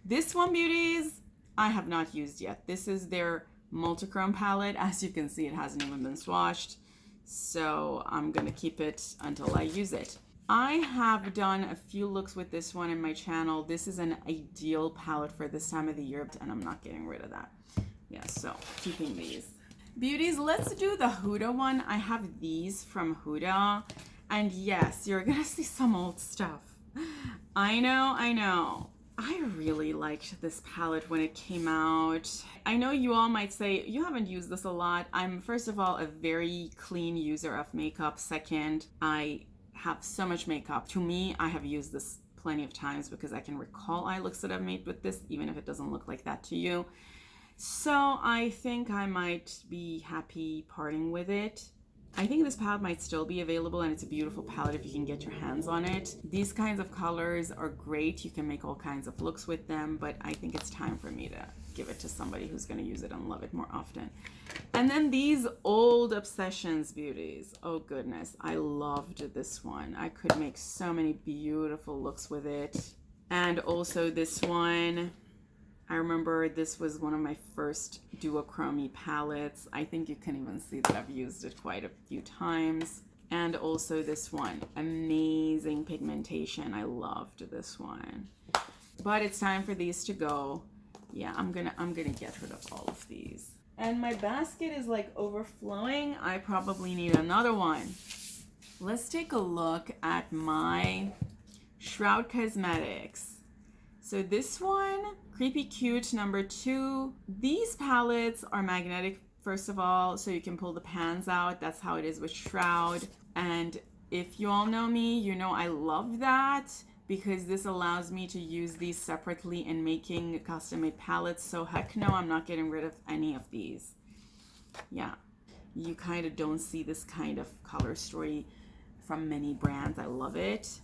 This one, Beauties, I have not used yet. This is their multichrome palette. As you can see, it hasn't even been swatched, so I'm gonna keep it until I use it. I have done a few looks with this one in my channel. This is an ideal palette for this time of the year, and I'm not getting rid of that. Yeah, so keeping these. Beauties, let's do the Huda one. I have these from Huda, and yes, you're gonna see some old stuff. I know. I really liked this palette when it came out. I know you all might say, you haven't used this a lot. I'm, first of all, a very clean user of makeup. Second, I have so much makeup. To me, I have used this plenty of times because I can recall eye looks that I've made with this, even if it doesn't look like that to you. So I think I might be happy parting with it. I think this palette might still be available, and it's a beautiful palette if you can get your hands on it. These kinds of colors are great. You can make all kinds of looks with them, but I think it's time for me to give it to somebody who's going to use it and love it more often. And then these old Obsessions Beauties. Oh goodness, I loved this one. I could make so many beautiful looks with it. And also this one. I remember this was one of my first duochrome palettes. I think you can even see that I've used it quite a few times. And also this one, amazing pigmentation. I loved this one. But it's time for these to go. Yeah, I'm gonna get rid of all of these. And my basket is like overflowing. I probably need another one. Let's take a look at my Shroud Cosmetics So this one, Creepy Cute #2. These palettes are magnetic, first of all, so you can pull the pans out. That's how it is with Shroud. And if you all know me, you know I love that because this allows me to use these separately in making custom-made palettes. So heck no, I'm not getting rid of any of these. Yeah, you kind of don't see this kind of color story from many brands. I love it.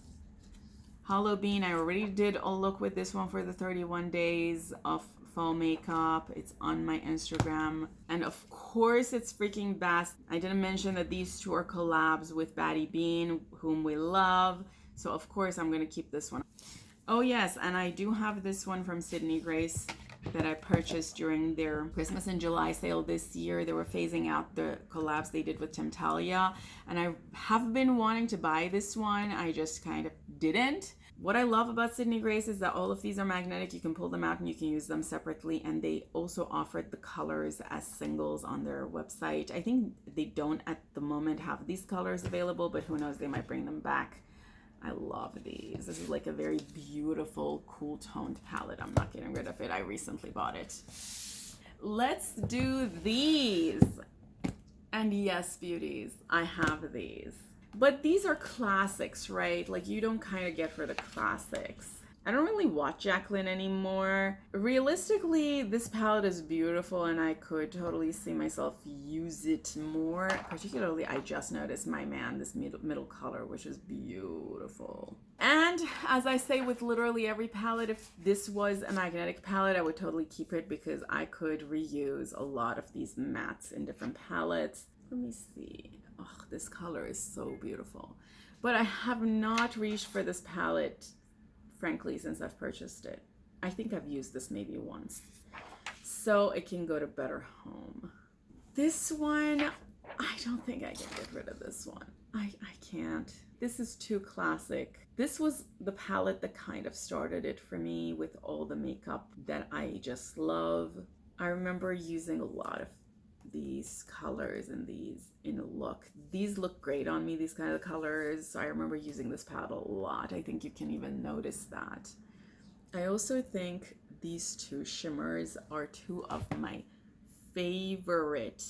Hollow Bean, I already did a look with this one for the 31 days of fall makeup. It's on my Instagram. And of course it's freaking best. I didn't mention that these two are collabs with Batty Bean, whom we love. So of course I'm gonna keep this one. Oh yes, and I do have this one from Sydney Grace that I purchased during their Christmas and July sale this year. They were phasing out the collabs they did with Temptalia, and I have been wanting to buy this one. I just kind of didn't. What I love about Sydney Grace is that all of these are magnetic. You can pull them out and you can use them separately, and they also offered the colors as singles on their website. I think they don't at the moment have these colors available, but who knows, they might bring them back. I love these. This is like a very beautiful, cool toned palette. I'm not getting rid of it. I recently bought it. Let's do these. And yes, beauties, I have these. But these are classics, right? Like, you don't kind of get rid of classics. I don't really watch Jaclyn anymore. Realistically, this palette is beautiful and I could totally see myself use it more. Particularly, I just noticed My Man, this middle color, which is beautiful. And as I say with literally every palette, if this was a magnetic palette, I would totally keep it because I could reuse a lot of these mattes in different palettes. Let me see. Oh, this color is so beautiful. But I have not reached for this palette, frankly, since I've purchased it. I think I've used this maybe once. So it can go to better home. This one, I don't think I can get rid of this one. I can't. This is too classic. This was the palette that kind of started it for me with all the makeup that I just love. I remember using a lot of these colors and these in a look. These look great on me, these kind of colors. So I remember using this palette a lot. I think you can even notice that. I also think these two shimmers are two of my favorite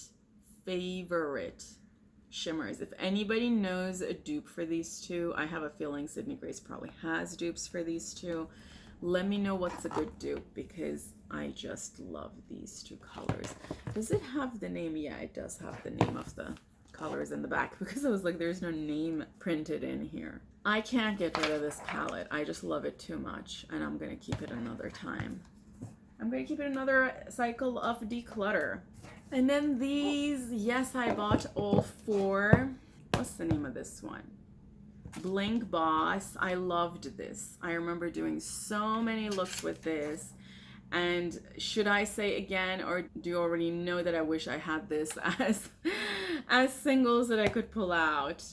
shimmers. If anybody knows a dupe for these two, I have a feeling Sydney Grace probably has dupes for these two. Let me know what's a good dupe because I just love these two colors. Does it have the name? Yeah, it does have the name of the colors in the back because I was like, there's no name printed in here. I can't get rid of this palette. I just love it too much, and I'm gonna keep it another time. I'm gonna keep it another cycle of declutter. And then these, yes, I bought all four. What's the name of this one? Blink Boss. I loved this. I remember doing so many looks with this. And should I say again, or do you already know that I wish I had this as singles that I could pull out?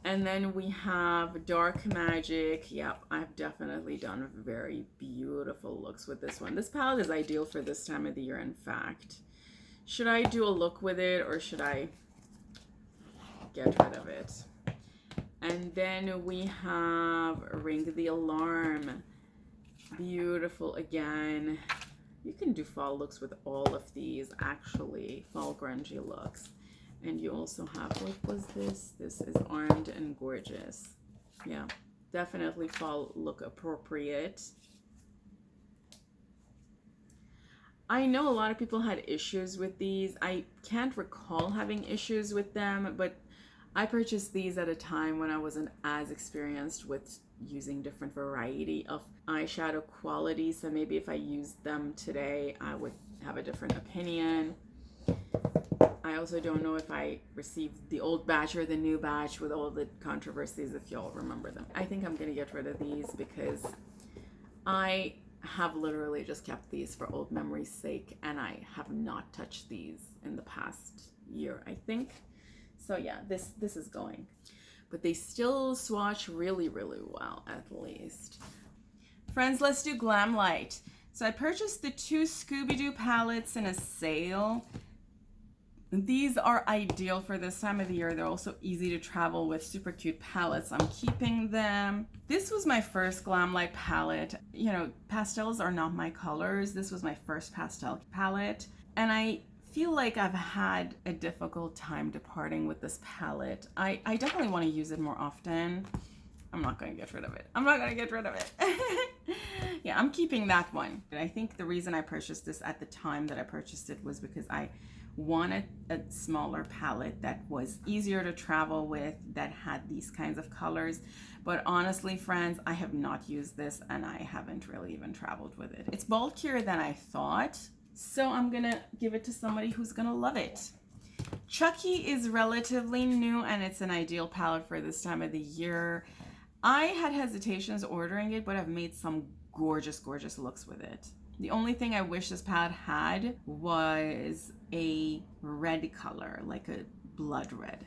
And then we have Dark Magic. Yep, I've definitely done very beautiful looks with this one. This palette is ideal for this time of the year, in fact. Should I do a look with it or should I get rid of it? And then we have Ring the Alarm. Beautiful again. You can do fall looks with all of these, actually, fall grungy looks. And you also have, what was this? This is Armed and Gorgeous. Yeah, definitely fall look appropriate. I know a lot of people had issues with these. I can't recall having issues with them, but I purchased these at a time when I wasn't as experienced with using different variety of eyeshadow quality. So maybe if I used them today, I would have a different opinion. I also don't know if I received the old batch or the new batch with all the controversies, if y'all remember them. I think I'm gonna get rid of these because I have literally just kept these for old memory's sake, and I have not touched these in the past year, I think. So yeah, this is going. But they still swatch really, really well, at least. Friends, let's do Glamlight. So I purchased the two Scooby-Doo palettes in a sale. These are ideal for this time of the year. They're also easy to travel with, super cute palettes. I'm keeping them. This was my first Glamlight palette. You know, pastels are not my colors. This was my first pastel palette. And I feel like I've had a difficult time departing with this palette. I definitely want to use it more often. I'm not going to get rid of it. I'm not going to get rid of it. Yeah, I'm keeping that one. I think the reason I purchased this at the time that I purchased it was because I wanted a smaller palette that was easier to travel with, that had these kinds of colors. But honestly, friends, I have not used this and I haven't really even traveled with it. It's bulkier than I thought, so I'm gonna give it to somebody who's gonna love it. Chucky is relatively new and it's an ideal palette for this time of the year. I had hesitations ordering it, but I've made some gorgeous, gorgeous looks with it. The only thing I wish this palette had was a red color, like a blood red.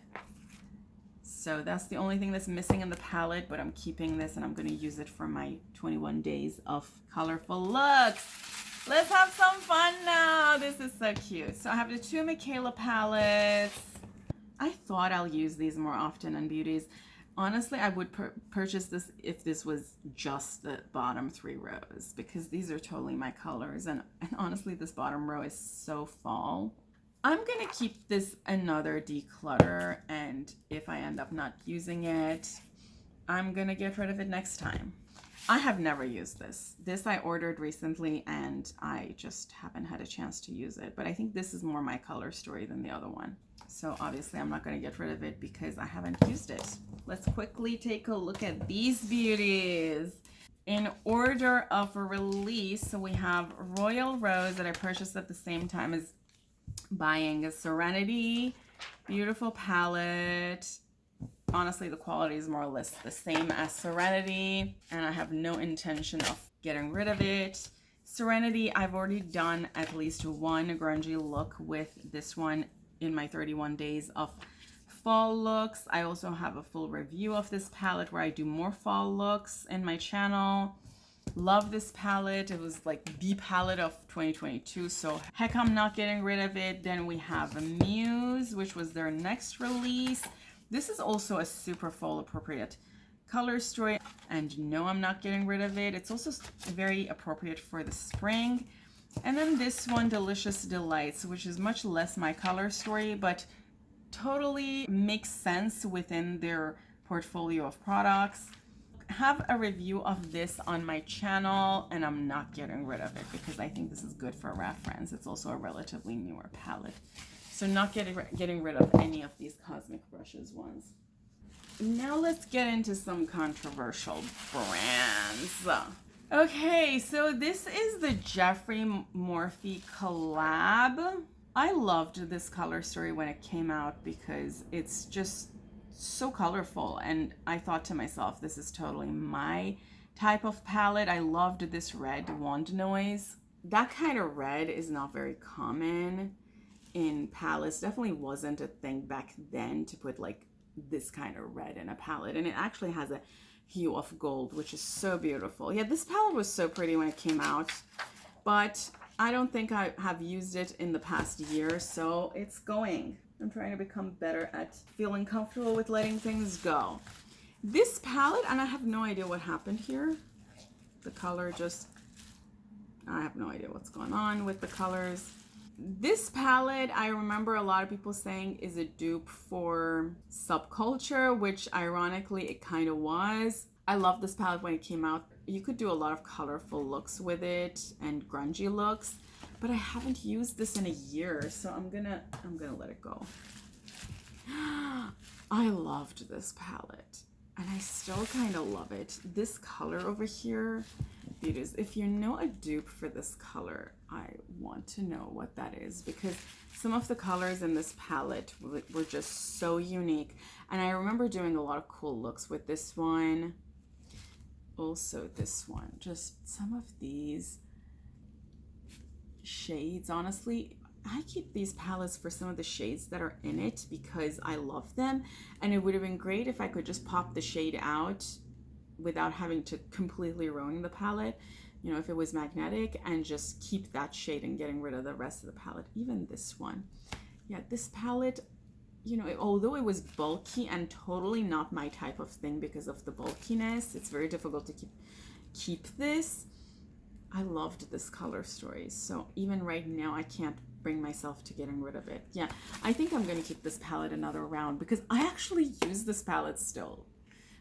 So that's the only thing that's missing in the palette, but I'm keeping this and I'm going to use it for my 21 days of colorful looks. Let's have some fun now. This is so cute. So I have the two Michaela palettes. I thought I'll use these more often on Beauties. Honestly, I would purchase this if this was just the bottom 3 rows, because these are totally my colors. And honestly, this bottom row is so fall. I'm going to keep this another declutter, and if I end up not using it, I'm going to get rid of it next time. I have never used this. This I ordered recently, and I just haven't had a chance to use it. But I think this is more my color story than the other one. So obviously I'm not going to get rid of it because I haven't used it. Let's quickly take a look at these beauties. In order of release, we have Royal Rose that I purchased at the same time as buying a Serenity. Beautiful palette. Honestly, the quality is more or less the same as Serenity, and I have no intention of getting rid of it. Serenity, I've already done at least one grungy look with this one in my 31 days of fall looks. I also have a full review of this palette where I do more fall looks in my channel. Love this palette. It was like the palette of 2022, so heck, I'm not getting rid of it. Then we have Muse, which was their next release. This is also a super fall appropriate color story, and no, I'm not getting rid of it. It's also very appropriate for the spring. And then this one, Delicious Delights, which is much less my color story, but totally makes sense within their portfolio of products. I have a review of this on my channel, and I'm not getting rid of it because I think this is good for reference. It's also a relatively newer palette. So not getting rid of any of these Cosmic Brushes ones. Now let's get into some controversial brands. Okay, so this is the Jeffree Morphe collab. I loved this color story when it came out because it's just so colorful, and I thought to myself, this is totally my type of palette. I loved this red Wand Noise. That kind of red is not very common in palettes. Definitely wasn't a thing back then to put like this kind of red in a palette, and it actually has a hue of gold, which is so beautiful. Yeah, this palette was so pretty when it came out, but I don't think I have used it in the past year, so it's going. I'm trying to become better at feeling comfortable with letting things go. This palette, and I have no idea what happened here. The color just, I have no idea what's going on with the colors. This palette, I remember a lot of people saying is a dupe for Subculture, which ironically it kind of was. I loved this palette when it came out. You could do a lot of colorful looks with it and grungy looks, but I haven't used this in a year, so I'm gonna let it go. I loved this palette, and I still kind of love it. This color over here, Beauties, if you know a dupe for this color, I want to know what that is, because some of the colors in this palette were just so unique, and I remember doing a lot of cool looks with this one. Also this one, just some of these shades. Honestly, I keep these palettes for some of the shades that are in it because I love them, and it would have been great if I could just pop the shade out without having to completely ruin the palette, you know, if it was magnetic, and just keep that shade and getting rid of the rest of the palette. Even this one. Yeah, this palette, you know, although it was bulky and totally not my type of thing because of the bulkiness, it's very difficult to keep this. I loved this color story. So even right now, I can't bring myself to getting rid of it. Yeah, I think I'm going to keep this palette another round because I actually use this palette still,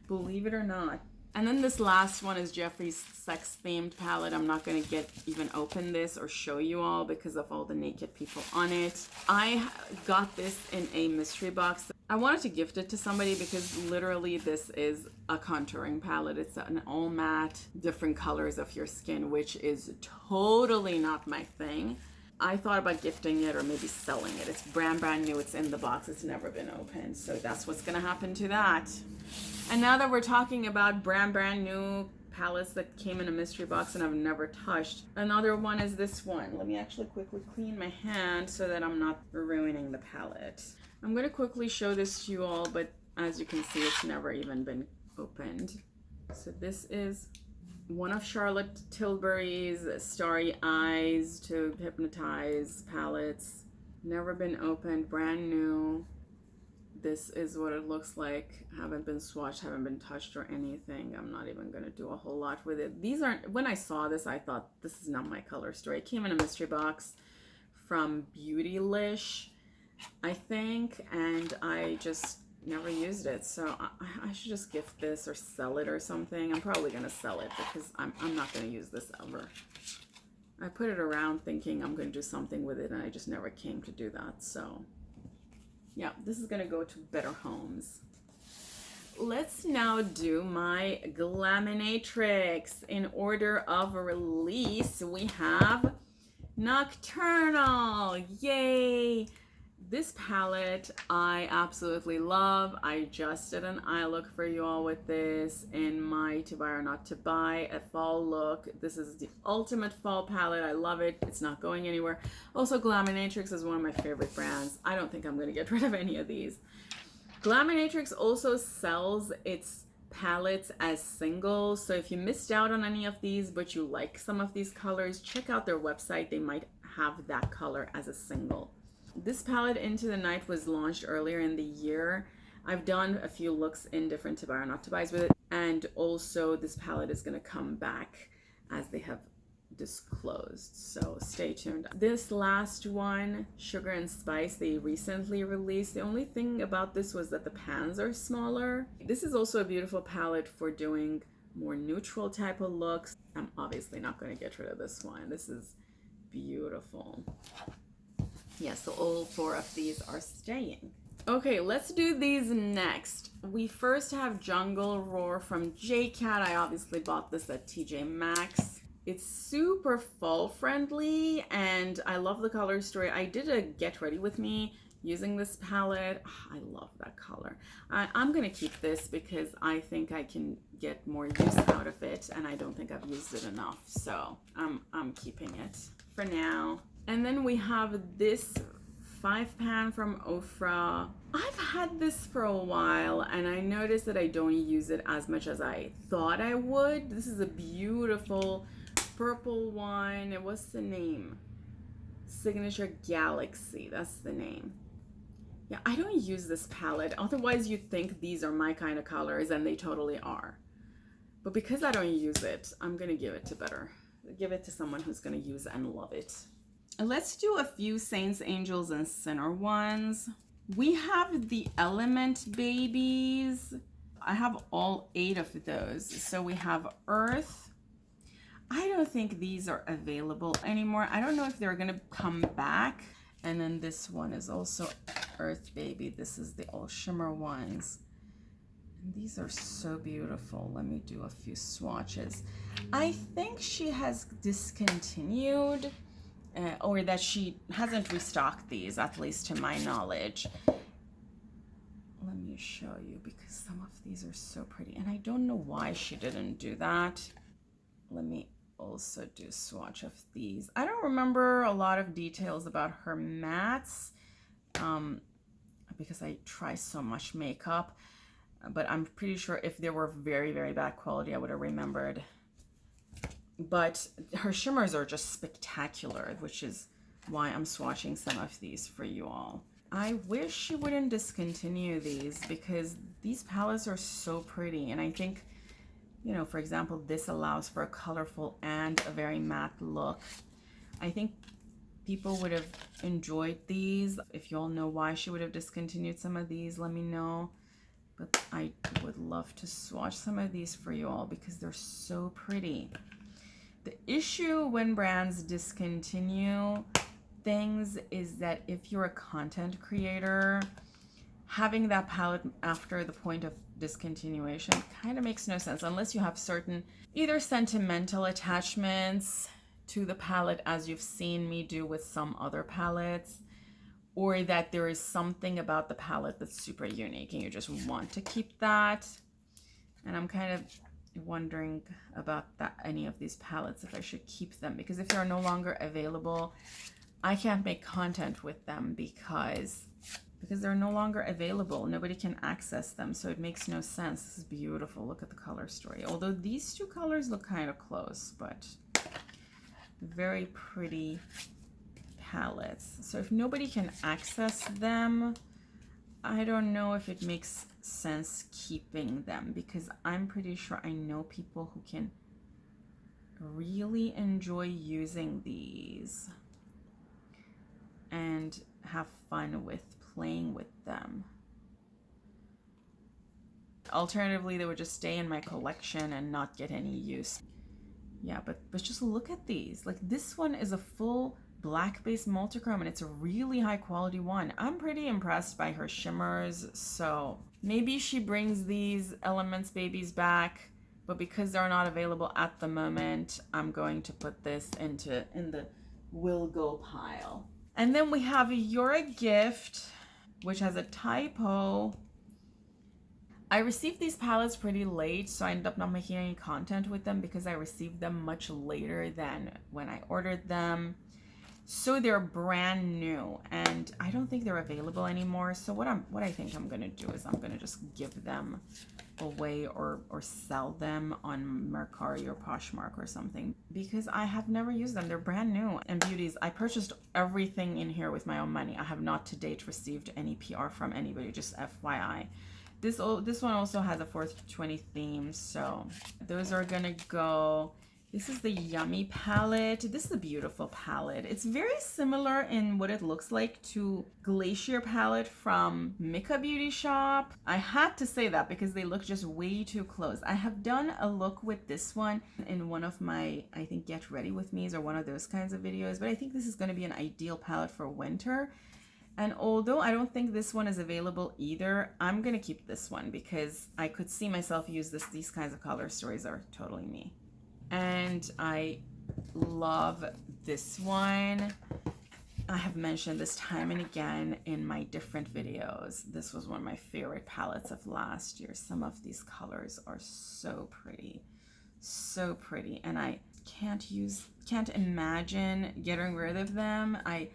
believe it or not. And then this last one is Jeffree's sex themed palette. I'm not going to get even open this or show you all because of all the naked people on it. I got this in a mystery box. I wanted to gift it to somebody because literally this is a contouring palette. It's an all matte, different colors of your skin, which is totally not my thing. I thought about gifting it or maybe selling it. It's brand new. It's in the box. It's never been opened. So that's what's going to happen to that. And now that we're talking about brand new palettes that came in a mystery box and I've never touched, another one is this one. Let me actually quickly clean my hand so that I'm not ruining the palette. I'm going to quickly show this to you all, but as you can see, it's never even been opened. So this is one of Charlotte Tilbury's Starry Eyes to Hypnotize palettes. Never been opened, brand new. This is what it looks like. Haven't been swatched, haven't been touched or anything. I'm not even going to do a whole lot with it. These aren't, when I saw this, I thought this is not my color story. It came in a mystery box from Beautylicious, I think, and I just never used it. So I should just gift this or sell it or something. I'm probably going to sell it because I'm not going to use this ever. I put it around thinking I'm going to do something with it and I just never came to do that. So yeah, this is gonna go to better homes. Let's now do my Glaminatrix. In order of release, we have Nocturnal. Yay! This palette I absolutely love. I just did an eye look for you all with this in my to buy or not to buy, a fall look. This is the ultimate fall palette. I love it. It's not going anywhere. Also, Glaminatrix is one of my favorite brands. I don't think I'm going to get rid of any of these. Glaminatrix also sells its palettes as singles. So if you missed out on any of these, but you like some of these colors, check out their website. They might have that color as a single. This palette, Into the Night, was launched earlier in the year. I've done a few looks in different to buy or not to buys with it. And also this palette is going to come back as they have disclosed. So stay tuned. This last one, Sugar and Spice, they recently released. The only thing about this was that the pans are smaller. This is also a beautiful palette for doing more neutral type of looks. I'm obviously not going to get rid of this one. This is beautiful. Yeah, so all four of these are staying. Okay, let's do these next. We first have Jungle Roar from Jaclyn. I obviously bought this at TJ Maxx. It's super fall friendly and I love the color story. I did a get ready with me using this palette. I love that color. I'm gonna keep this because I think I can get more use out of it and I don't think I've used it enough. So I'm keeping it for now. And then we have this 5-pan from Ofra. I've had this for a while and I noticed that I don't use it as much as I thought I would. This is a beautiful purple one. What's the name? Signature Galaxy, that's the name. Yeah, I don't use this palette. Otherwise you'd think these are my kind of colors and they totally are. But because I don't use it, I'm gonna give it to someone who's gonna use and love it. Let's do a few Saints, Angels, and Sinner ones. We have the Element Babies. I have all 8 of those. So we have Earth. I don't think these are available anymore. I don't know if they're gonna come back. And then this one is also Earth Baby. This is the all shimmer ones. And these are so beautiful. Let me do a few swatches. I think she has discontinued or that she hasn't restocked these, at least to my knowledge. Let me show you because some of these are so pretty and I don't know why she didn't do that. Let me also do a swatch of these. I don't remember a lot of details about her mattes because I try so much makeup, but I'm pretty sure if they were very, very bad quality, I would have remembered. But her shimmers are just spectacular, which is why I'm swatching some of these for you all. I wish she wouldn't discontinue these because these palettes are so pretty. And I think, you know, for example, this allows for a colorful and a very matte look. I think people would have enjoyed these. If you all know why she would have discontinued some of these, let me know. But I would love to swatch some of these for you all because they're so pretty. The issue when brands discontinue things is that if you're a content creator, having that palette after the point of discontinuation kind of makes no sense unless you have certain either sentimental attachments to the palette, as you've seen me do with some other palettes, or that there is something about the palette that's super unique and you just want to keep that. And I'm kind of wondering about that, any of these palettes, if I should keep them, because if they're no longer available, I can't make content with them because they're no longer available. Nobody can access them, so it makes no sense. This is beautiful. Look at the color story. Although these two colors look kind of close, but very pretty palettes. So if nobody can access them, I don't know if it makes sense keeping them, because I'm pretty sure I know people who can really enjoy using these and have fun with playing with them. Alternatively, they would just stay in my collection and not get any use. Yeah, but just look at these. Like, this one is a full black base multichrome and it's a really high quality one. I'm pretty impressed by her shimmers, so maybe she brings these Elements babies back, but because they're not available at the moment, I'm going to put this in the will go pile. And then we have You're a Gift, which has a typo. I received these palettes pretty late, so I ended up not making any content with them because I received them much later than when I ordered them. So they're brand new and I don't think they're available anymore. So what I think I'm gonna do is I'm gonna just give them away or sell them on Mercari or Poshmark or something, because I have never used them. They're brand new. And Beauties, I purchased everything in here with my own money. I have not to date received any PR from anybody, just FYI. This one also has a 420 theme, so those are gonna go. This is the Yummy palette. This is a beautiful palette. It's very similar in what it looks like to Glacier palette from Mika Beauty Shop. I had to say that because they look just way too close. I have done a look with this one in one of my, I think, Get Ready With Me's or one of those kinds of videos, but I think this is going to be an ideal palette for winter. And although I don't think this one is available either, I'm going to keep this one because I could see myself use this. These kinds of color stories are totally me. And I love this one. I have mentioned this time and again in my different videos. This was one of my favorite palettes of last year. Some of these colors are so pretty, and I can't imagine getting rid of them. I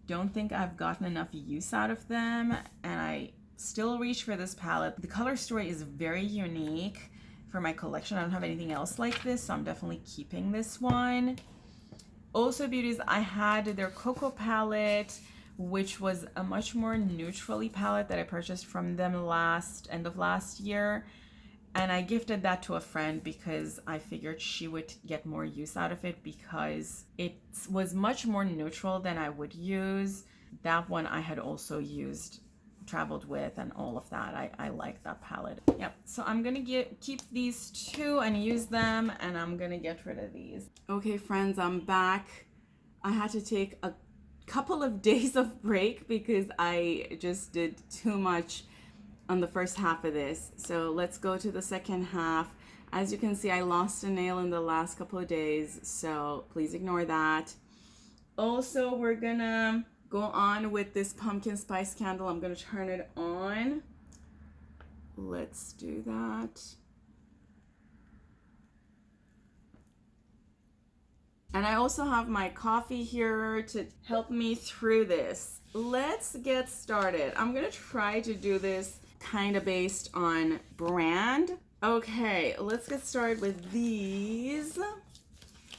don't think I've gotten enough use out of them, and I still reach for this palette. The color story is very unique for my collection. I don't have anything else like this, so I'm definitely keeping this one. Also, Beauties, I had their Cocoa palette, which was a much more neutrally palette that I purchased from them end of last year. And I gifted that to a friend because I figured she would get more use out of it because it was much more neutral than I would use. That one I had also traveled with and all of that. I like that palette. Yep, so I'm gonna keep these two and use them, and I'm gonna get rid of these. Okay, friends, I'm back. I had to take a couple of days of break because I just did too much on the first half of this. So let's go to the second half. As you can see, I lost a nail in the last couple of days, so please ignore that. Also, we're gonna go on with this pumpkin spice candle. I'm gonna turn it on. Let's do that. And I also have my coffee here to help me through this. Let's get started. I'm gonna try to do this kind of based on brand. Okay, let's get started with these.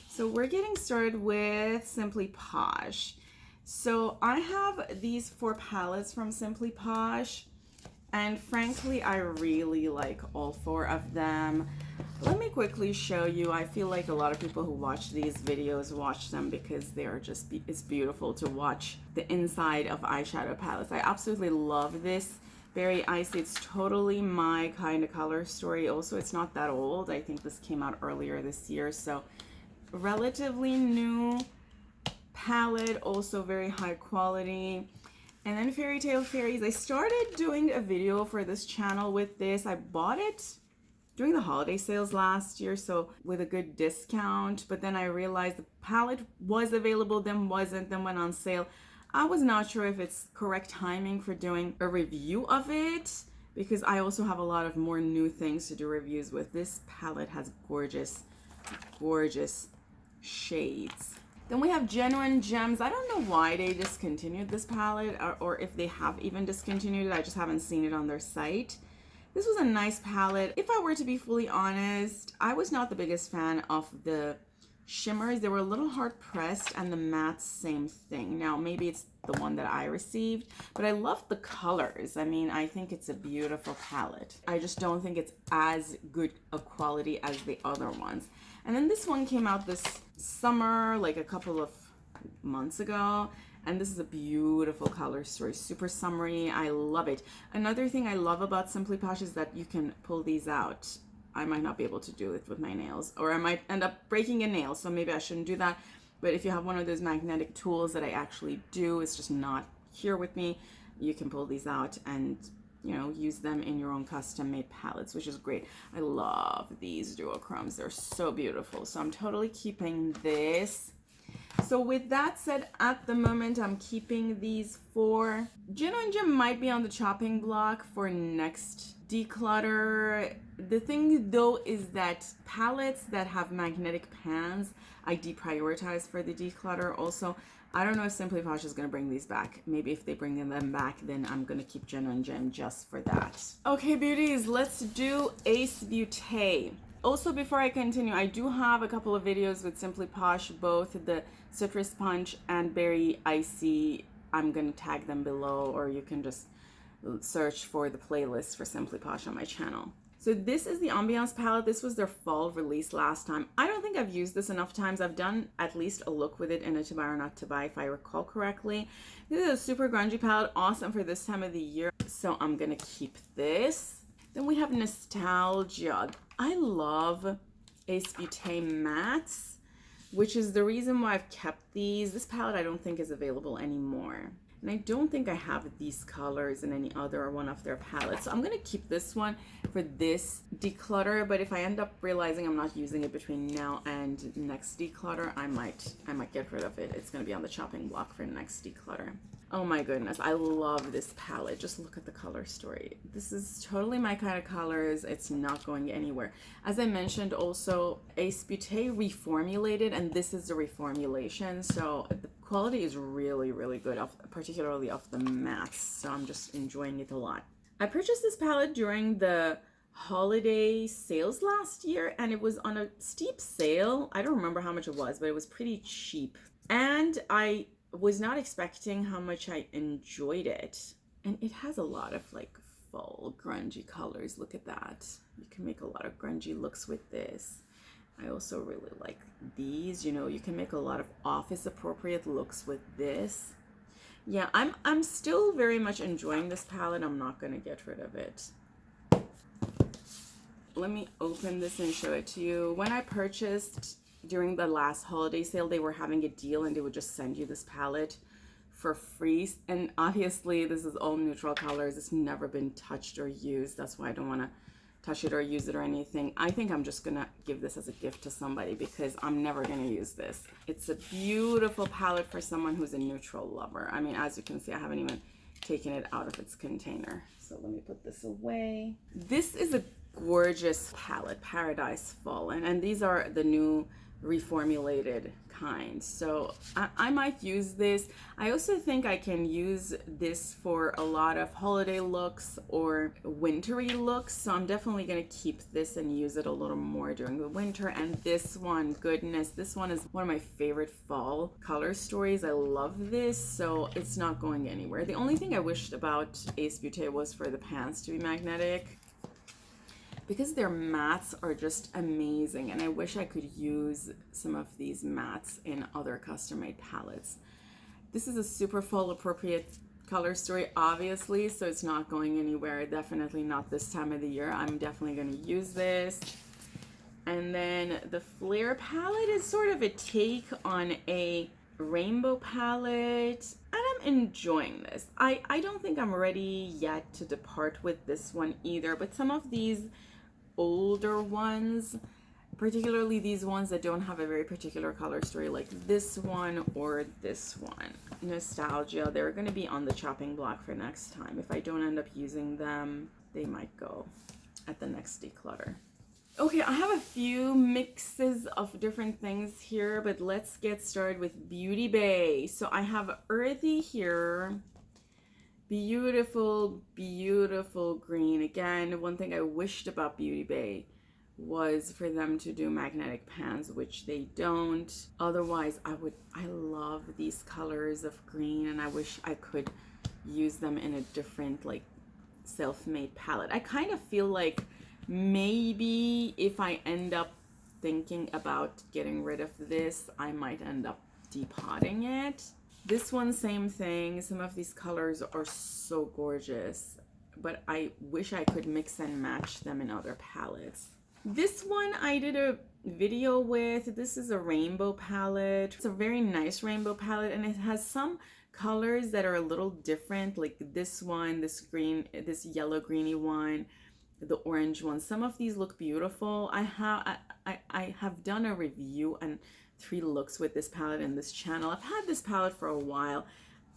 So we're getting started with Simply Posh. So I have these 4 palettes from Simply Posh, and frankly, I really like all 4 of them. Let me quickly show you. I feel like a lot of people who watch these videos watch them because they are just, it's beautiful to watch the inside of eyeshadow palettes. I absolutely love this. Very icy. It's totally my kind of color story. Also, it's not that old. I think this came out earlier this year, so relatively new palette, also very high quality. And then Fairy Tale Fairies. I started doing a video for this channel with this. I bought it during the holiday sales last year, so with a good discount, but then I realized the palette was available, then wasn't, then went on sale. I was not sure if it's correct timing for doing a review of it, because I also have a lot of more new things to do reviews with. This palette has gorgeous, gorgeous shades. Then we have Genuine Gems. I don't know why they discontinued this palette, or if they have even discontinued it. I just haven't seen it on their site. This was a nice palette. If I were to be fully honest, I was not the biggest fan of the shimmers. They were a little hard pressed, and the mattes, same thing. Now, maybe it's the one that I received, but I love the colors. I mean, I think it's a beautiful palette. I just don't think it's as good a quality as the other ones. And then this one came out this summer, like a couple of months ago. And this is a beautiful color story, super summery. I love it. Another thing I love about Simply Posh is that you can pull these out. I might not be able to do it with my nails, or I might end up breaking a nail, so maybe I shouldn't do that. But if you have one of those magnetic tools that I actually do, it's just not here with me, you can pull these out and, you know, use them in your own custom made palettes, which is great. I love these duochromes. They're so beautiful. So I'm totally keeping this. So with that said, at the moment, I'm keeping these 4. Genuine Gem might be on the chopping block for next declutter. The thing though is that palettes that have magnetic pans, I deprioritize for the declutter. Also, I don't know if Simply Posh is going to bring these back. Maybe if they bring them back, then I'm going to keep Genuine Gem just for that. Okay, beauties, let's do Ace Beaute. Also, before I continue, I do have a couple of videos with Simply Posh, both the Citrus Punch and Berry Icy. I'm going to tag them below, or you can just search for the playlist for Simply Posh on my channel. So this is the Ambiance palette. This was their fall release last time. I don't think I've used this enough times. I've done at least a look with it in a to buy or not to buy, if I recall correctly. This is a super grungy palette, awesome for this time of the year. So I'm going to keep this. Then we have Nostalgia. I love Ace Beaute mattes, which is the reason why I've kept these. This palette I don't think is available anymore. And I don't think I have these colors in any other one of their palettes. So I'm going to keep this one for this declutter. But if I end up realizing I'm not using it between now and next declutter, I might get rid of it. It's going to be on the chopping block for next declutter. Oh my goodness, I love this palette. Just look at the color story. This is totally my kind of colors. It's not going anywhere. As I mentioned also, Ace Beaute reformulated, and this is the reformulation. So the quality is really, really good, particularly of the mattes. So I'm just enjoying it a lot. I purchased this palette during the holiday sales last year, and it was on a steep sale. I don't remember how much it was, but it was pretty cheap. And I was not expecting how much I enjoyed it. And it has a lot of like fall grungy colors. Look at that. You can make a lot of grungy looks with this. I also really like these. You know, you can make a lot of office appropriate looks with this. Yeah, I'm still very much enjoying this palette. I'm not going to get rid of it. Let me open this and show it to you. When I purchased during the last holiday sale, they were having a deal and they would just send you this palette for free. And obviously this is all neutral colors. It's never been touched or used. That's why I don't want to touch it or use it or anything. I think I'm just gonna give this as a gift to somebody because I'm never gonna use this. It's a beautiful palette for someone who's a neutral lover. I mean, as you can see, I haven't even taken it out of its container. So let me put this away. This is a gorgeous palette, Paradise Fallen, and these are the new reformulated kind. So I might use this. I also think I can use this for a lot of holiday looks or wintry looks. So I'm definitely going to keep this and use it a little more during the winter. And this one, goodness, this one is one of my favorite fall color stories. I love this, so it's not going anywhere. The only thing I wished about Ace Beaute was for the pans to be magnetic, because their mattes are just amazing, and I wish I could use some of these mattes in other custom-made palettes. This is a super fall appropriate color story, obviously, so it's not going anywhere. Definitely not this time of the year. I'm definitely going to use this. And then the Flare palette is sort of a take on a rainbow palette, and I'm enjoying this. I don't think I'm ready yet to depart with this one either, but some of these older ones, particularly these ones that don't have a very particular color story, like this one or this one, Nostalgia, they're going to be on the chopping block for next time. If I don't end up using them, they might go at the next declutter. Okay, I have a few mixes of different things here, but let's get started with Beauty Bay. So I have Earthy here. Beautiful, beautiful green. Again, one thing I wished about Beauty Bay was for them to do magnetic pans, which they don't. Otherwise, I love these colors of green, and I wish I could use them in a different, like, self-made palette. I kind of feel like maybe if I end up thinking about getting rid of this, I might end up depotting it. This one, same thing. Some of these colors are so gorgeous, but I wish I could mix and match them in other palettes. This one I did a video with. This is a rainbow palette. It's a very nice rainbow palette, and it has some colors that are a little different, like this one, this green, this yellow greeny one, the orange one. Some of these look beautiful. I have done a review and 3 looks with this palette in this channel. I've had this palette for a while,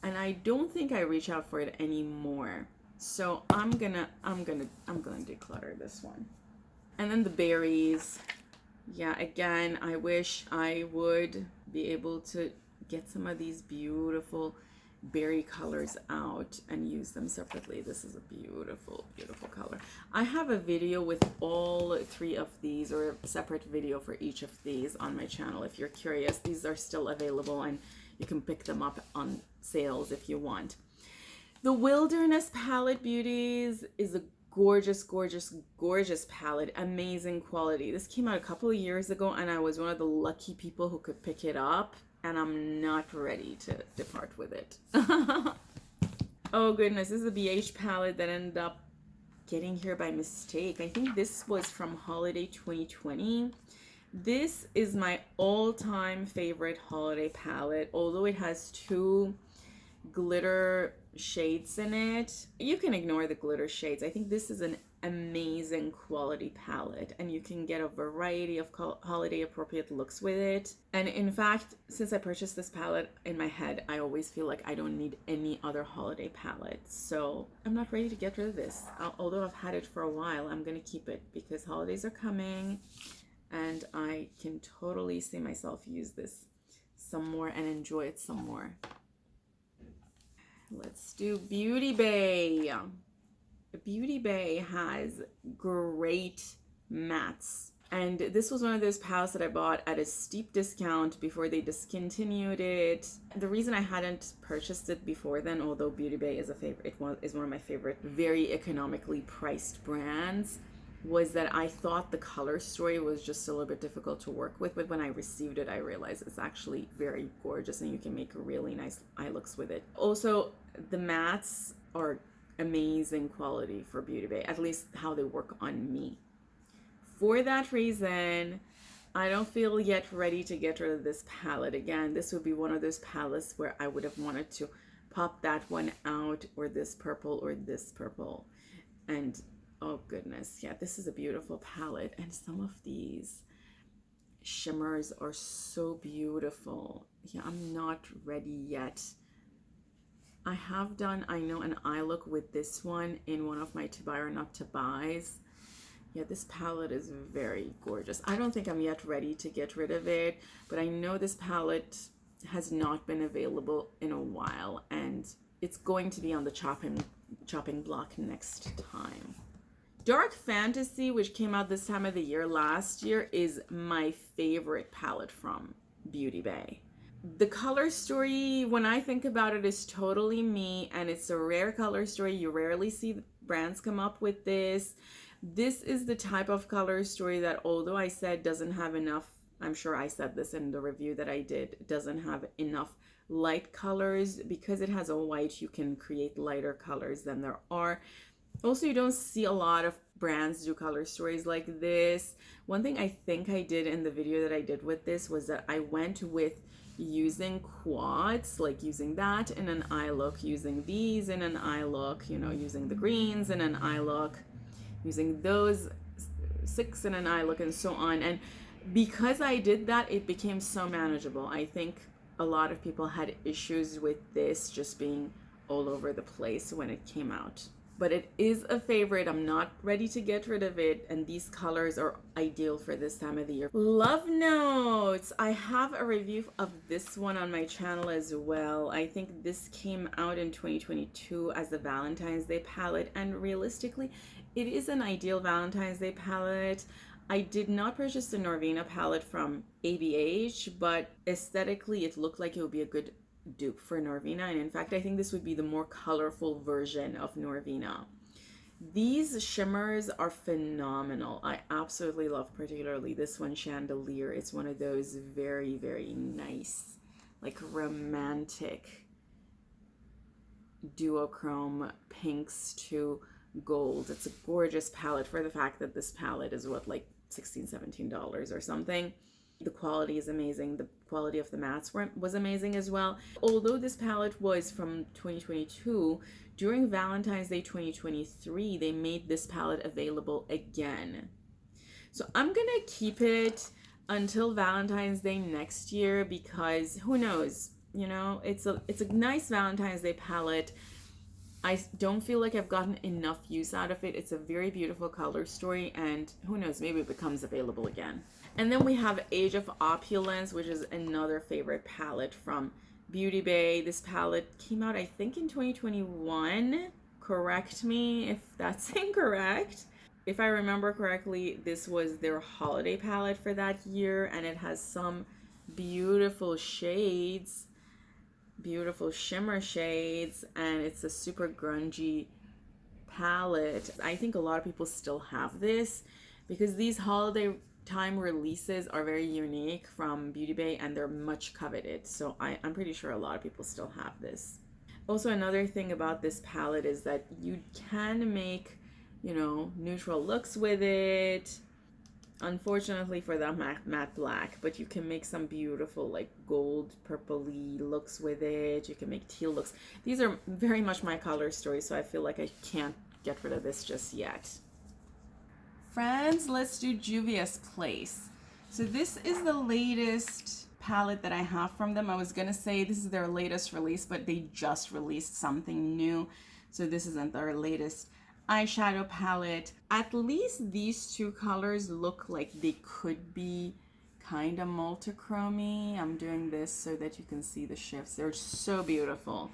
and I don't think I reach out for it anymore. So I'm gonna declutter this one. And then the berries. Yeah, again, I wish I would be able to get some of these beautiful berry colors out and use them separately. This is a beautiful, beautiful color. I have a video with all 3 of these, or a separate video for each of these on my channel. If you're curious, these are still available, and you can pick them up on sales if you want. The Wilderness palette, Beauties, is a gorgeous, gorgeous, gorgeous palette. Amazing quality. This came out a couple of years ago, and I was one of the lucky people who could pick it up, and I'm not ready to depart with it. Oh goodness, this is a BH palette that ended up getting here by mistake. I think this was from holiday 2020. This is my all-time favorite holiday palette, although it has 2 glitter shades in it. You can ignore the glitter shades. I think this is an amazing quality palette, and you can get a variety of holiday appropriate looks with it. And in fact, since I purchased this palette, in my head I always feel like I don't need any other holiday palette, so I'm not ready to get rid of this. Although I've had it for a while, I'm gonna keep it because holidays are coming, and I can totally see myself use this some more and enjoy it some more. Let's do Beauty Bay. Beauty Bay has great mattes, and this was one of those palettes that I bought at a steep discount before they discontinued it. The reason I hadn't purchased it before then, although Beauty Bay is a favorite, is one of my favorite very economically priced brands, was that I thought the color story was just a little bit difficult to work with, but when I received it, I realized it's actually very gorgeous, and you can make really nice eye looks with it. Also, the mattes are amazing quality for Beauty Bay, at least how they work on me. For that reason, I don't feel yet ready to get rid of this palette. Again, this would be one of those palettes where I would have wanted to pop that one out, or this purple, or this purple. And oh goodness, yeah, this is a beautiful palette, and some of these shimmers are so beautiful. Yeah, I'm not ready yet. I have done, I know, an eye look with this one in one of my to buy or not to buys, Yeah, this palette is very gorgeous. I don't think I'm yet ready to get rid of it, but I know this palette has not been available in a while, and it's going to be on the chopping block next time. Dark Fantasy, which came out this time of the year last year, is my favorite palette from Beauty Bay. The color story, when I think about it, is totally me, and it's a rare color story. You rarely see brands come up with this. This is the type of color story that, although I said doesn't have enough, I'm sure I said this in the review that I did, doesn't have enough light colors. Because it has a white, you can create lighter colors than there are. Also, you don't see a lot of brands do color stories like this. One thing I think I did in the video that I did with this was that I went with using quads, like using that in an eye look, using these in an eye look, you know, using the greens in an eye look, using those 6 in an eye look, and so on. And because I did that, it became so manageable. I think a lot of people had issues with this just being all over the place when it came out. But it is a favorite. I'm not ready to get rid of it, and these colors are ideal for this time of the year. Love Notes. I have a review of this one on my channel as well. I think this came out in 2022 as the Valentine's Day palette, and realistically, it is an ideal Valentine's Day palette. I did not purchase the Norvina palette from ABH, but aesthetically it looked like it would be a good dupe for Norvina, and in fact I think this would be the more colorful version of Norvina. These shimmers are phenomenal. I absolutely love particularly this one, Chandelier. It's one of those very, very nice, like romantic duochrome pinks to gold. It's a gorgeous palette for the fact that this palette is what, like $16-17 or something. The quality is amazing. The quality of the mattes was amazing as well. Although this palette was from 2022, during Valentine's Day 2023, they made this palette available again. So I'm gonna keep it until Valentine's Day next year, because who knows, you know, it's a nice Valentine's Day palette. I don't feel like I've gotten enough use out of it. It's a very beautiful color story, and who knows, maybe it becomes available again. And then we have Age of Opulence, which is another favorite palette from Beauty Bay. This palette came out, I think, in 2021. Correct me if that's incorrect. If I remember correctly, this was their holiday palette for that year, and it has some beautiful shades, beautiful shimmer shades, and it's a super grungy palette. I think a lot of people still have this because these holiday time releases are very unique from Beauty Bay, and they're much coveted. So I'm pretty sure a lot of people still have this. Also, another thing about this palette is that you can make, you know, neutral looks with it. Unfortunately for the matte black, but you can make some beautiful like gold purpley looks with it. You can make teal looks. These are very much my color story, so I feel like I can't get rid of this just yet. Friends, let's do Juvia's Place. So this is the latest palette that I have from them. I was gonna say this is their latest release, but they just released something new, so this isn't their latest eyeshadow palette. At least these two colors look like they could be kind of multichromy. I'm doing this so that you can see the shifts. They're so beautiful.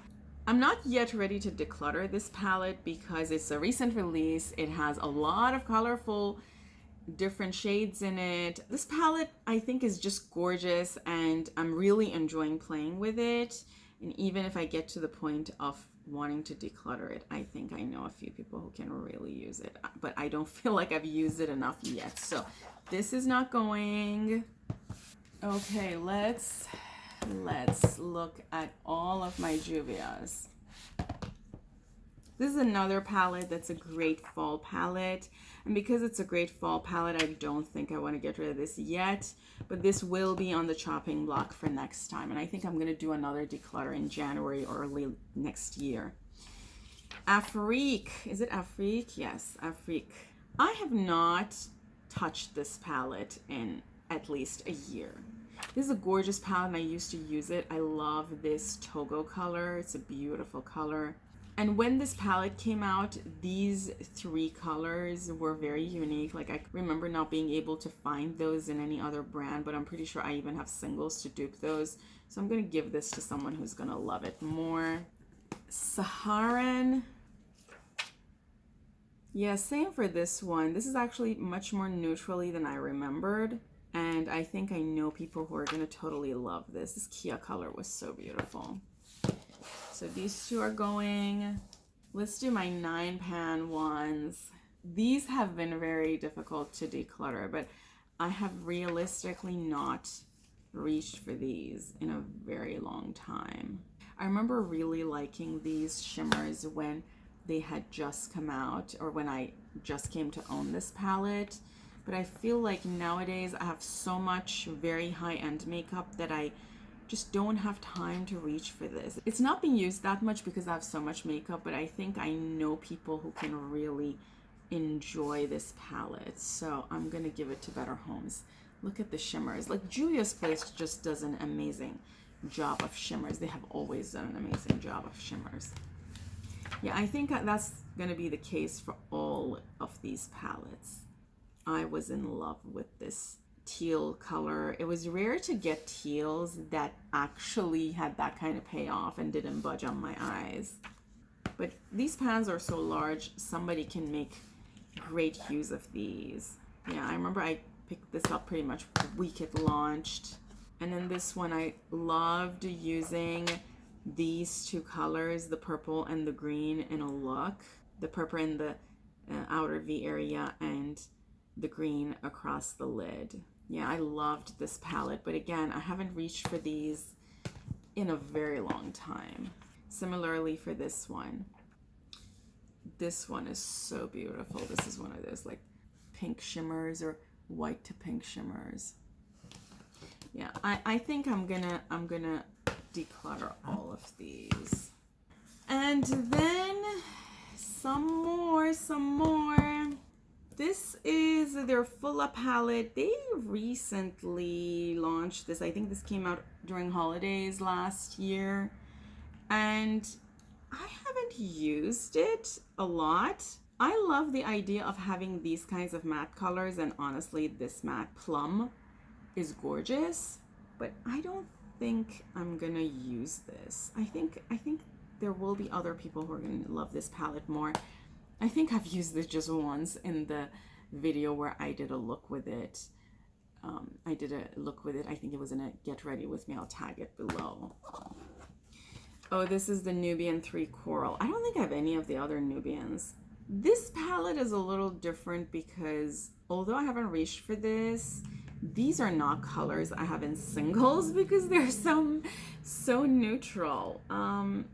I'm not yet ready to declutter this palette because it's a recent release. It has a lot of colorful different shades in it. This palette I think is just gorgeous, and I'm really enjoying playing with it. And even if I get to the point of wanting to declutter it, I think I know a few people who can really use it, but I don't feel like I've used it enough yet. So this is not going. Okay, let's look at all of my Juvias. This is another palette that's a great fall palette, and because it's a great fall palette, I don't think I want to get rid of this yet, but this will be on the chopping block for next time, and I think I'm going to do another declutter in January or early next year. Afrique. Is it Afrique? Yes, Afrique. I have not touched this palette in at least a year. This is a gorgeous palette, and I used to use it. I love this Togo color. It's a beautiful color. And when this palette came out, these 3 colors were very unique. Like, I remember not being able to find those in any other brand, but I'm pretty sure I even have singles to dupe those. So I'm going to give this to someone who's going to love it more. Saharan. Yeah, same for this one. This is actually much more neutrally than I remembered. And I think I know people who are going to totally love this. This Kia color was so beautiful. So these 2 are going. Let's do my 9-pan ones. These have been very difficult to declutter, but I have realistically not reached for these in a very long time. I remember really liking these shimmers when they had just come out, or when I just came to own this palette. But I feel like nowadays I have so much very high-end makeup that I just don't have time to reach for this. It's not being used that much because I have so much makeup, but I think I know people who can really enjoy this palette. So I'm gonna give it to Better Homes. Look at the shimmers. Like, Juvia's Place just does an amazing job of shimmers. They have always done an amazing job of shimmers. Yeah, I think that's gonna be the case for all of these palettes. I was in love with this teal color. It was rare to get teals that actually had that kind of payoff and didn't budge on my eyes. But these pans are so large, somebody can make great use of these. Yeah, I remember I picked this up pretty much the week it launched. And then this one, I loved using these 2 colors, the purple and the green, in a look. The purple in the outer V area and the green across the lid. Yeah, I loved this palette, but again, I haven't reached for these in a very long time. Similarly for this one. This one is so beautiful. This is one of those like pink shimmers or white to pink shimmers. Yeah, I think I'm gonna declutter all of these. And then some more. This is their Fulla palette. They recently launched this. I think this came out during holidays last year. And I haven't used it a lot. I love the idea of having these kinds of matte colors, and honestly, this matte plum is gorgeous, but I don't think I'm gonna use this. I think there will be other people who are gonna love this palette more. I think I've used this just once in the video where I did a look with it. I think it was in a Get Ready With Me. I'll tag it below. Oh, this is the Nubian 3 Coral. I don't think I have any of the other Nubians. This palette is a little different because although I haven't reached for this, these are not colors I have in singles because they're so neutral.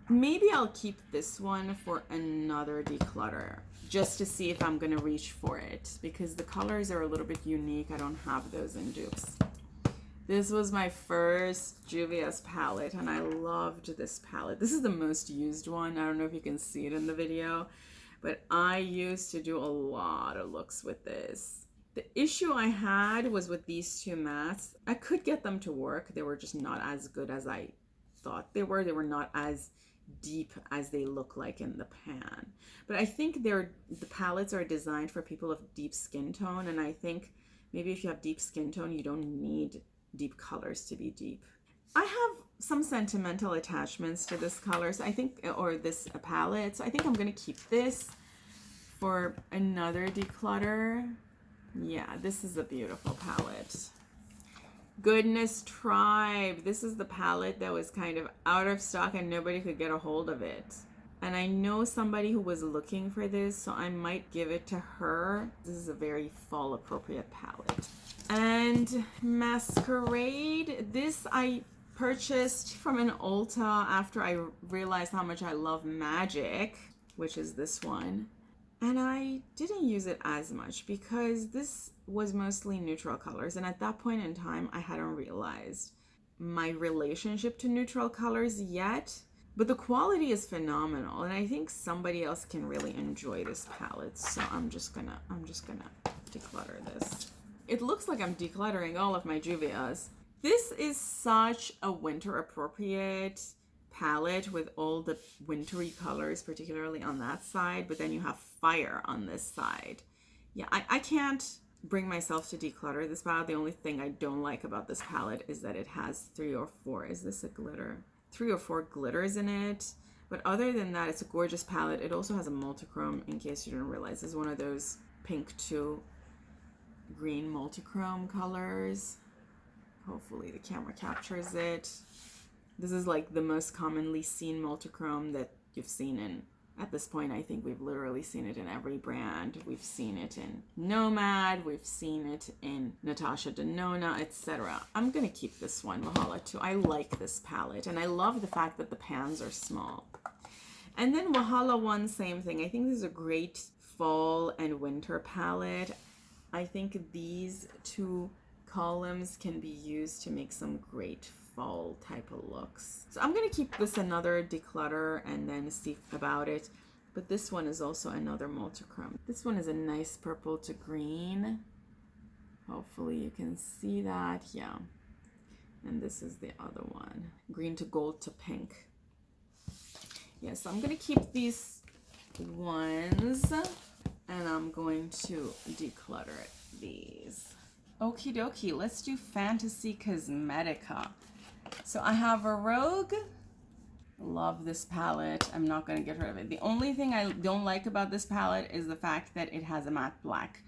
Maybe I'll keep this one for another declutter just to see if I'm gonna reach for it because the colors are a little bit unique. I don't have those in dupes. This was my first Juvia's palette and I loved this palette. This is the most used one. I don't know if you can see it in the video, but I used to do a lot of looks with this. The issue I had was with these 2 mattes. I could get them to work. They were just not as good as I thought they were. They were not as deep as they look like in the pan. But I think the palettes are designed for people of deep skin tone, and I think maybe if you have deep skin tone, you don't need deep colors to be deep. I have some sentimental attachments to this color, so I think, or this palette, so I think I'm gonna keep this for another declutter. Yeah, this is a beautiful palette. Goodness Tribe. This is the palette that was kind of out of stock and nobody could get a hold of it. And I know somebody who was looking for this, so I might give it to her. This is a very fall appropriate palette. And Masquerade. This I purchased from an Ulta after I realized how much I love Magic, which is this one. And I didn't use it as much because this was mostly neutral colors. And at that point in time, I hadn't realized my relationship to neutral colors yet. But the quality is phenomenal. And I think somebody else can really enjoy this palette. So I'm just gonna declutter this. It looks like I'm decluttering all of my Juvias. This is such a winter appropriate palette with all the wintry colors, particularly on that side, but then you have fire on this side. Yeah, I can't bring myself to declutter this palette. The only thing I don't like about this palette is that it has 3 or 4, is this a glitter? 3 or 4 glitters in it. But other than that, it's a gorgeous palette. It also has a multichrome, in case you didn't realize. This is one of those pink to green multichrome colors. Hopefully the camera captures it. This is like the most commonly seen multichrome that you've seen in, at this point, I think we've literally seen it in every brand. We've seen it in Nomad, we've seen it in Natasha Denona, etc. I'm gonna keep this one, Valhalla, too. I like this palette, and I love the fact that the pans are small. And then Valhalla 1, same thing. I think this is a great fall and winter palette. I think these 2 columns can be used to make some great fall type of looks. So I'm gonna keep this another declutter and then see about it. But this one is also another multichrome. This one is a nice purple to green. Hopefully you can see that. Yeah. And this is the other one, green to gold to pink. Yeah, so I'm gonna keep these ones and I'm going to declutter these. Okie dokie, let's do Fantasy Cosmetica. So I have a Rogue. Love this palette. I'm not going to get rid of it. The only thing I don't like about this palette is the fact that it has a matte black.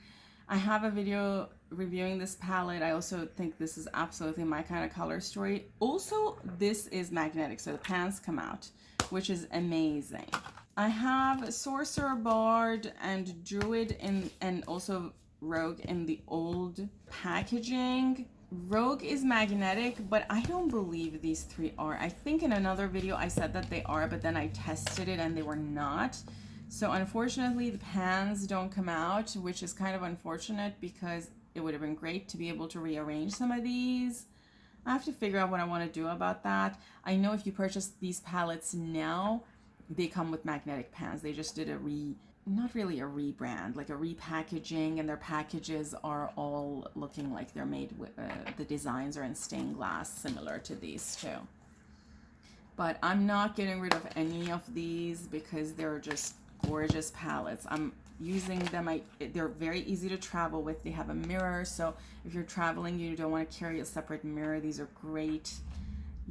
I have a video reviewing this palette. I also think this is absolutely my kind of color story. Also, this is magnetic, so the pans come out, which is amazing. I have Sorcerer, Bard, and Druid and also Rogue in the old packaging. Rogue is magnetic, but I don't believe these 3 are. I think in another video I said that they are, but then I tested it and they were not. So unfortunately the pans don't come out, which is kind of unfortunate because it would have been great to be able to rearrange some of these. I have to figure out what I want to do about that. I know if you purchase these palettes now, they come with magnetic pans. They just did a not really a rebrand, like a repackaging, and their packages are all looking like they're made with, the designs are in stained glass, similar to these too. But I'm not getting rid of any of these because they're just gorgeous palettes. I'm using them. They're very easy to travel with. They have a mirror, so if you're traveling, you don't want to carry a separate mirror. These are great.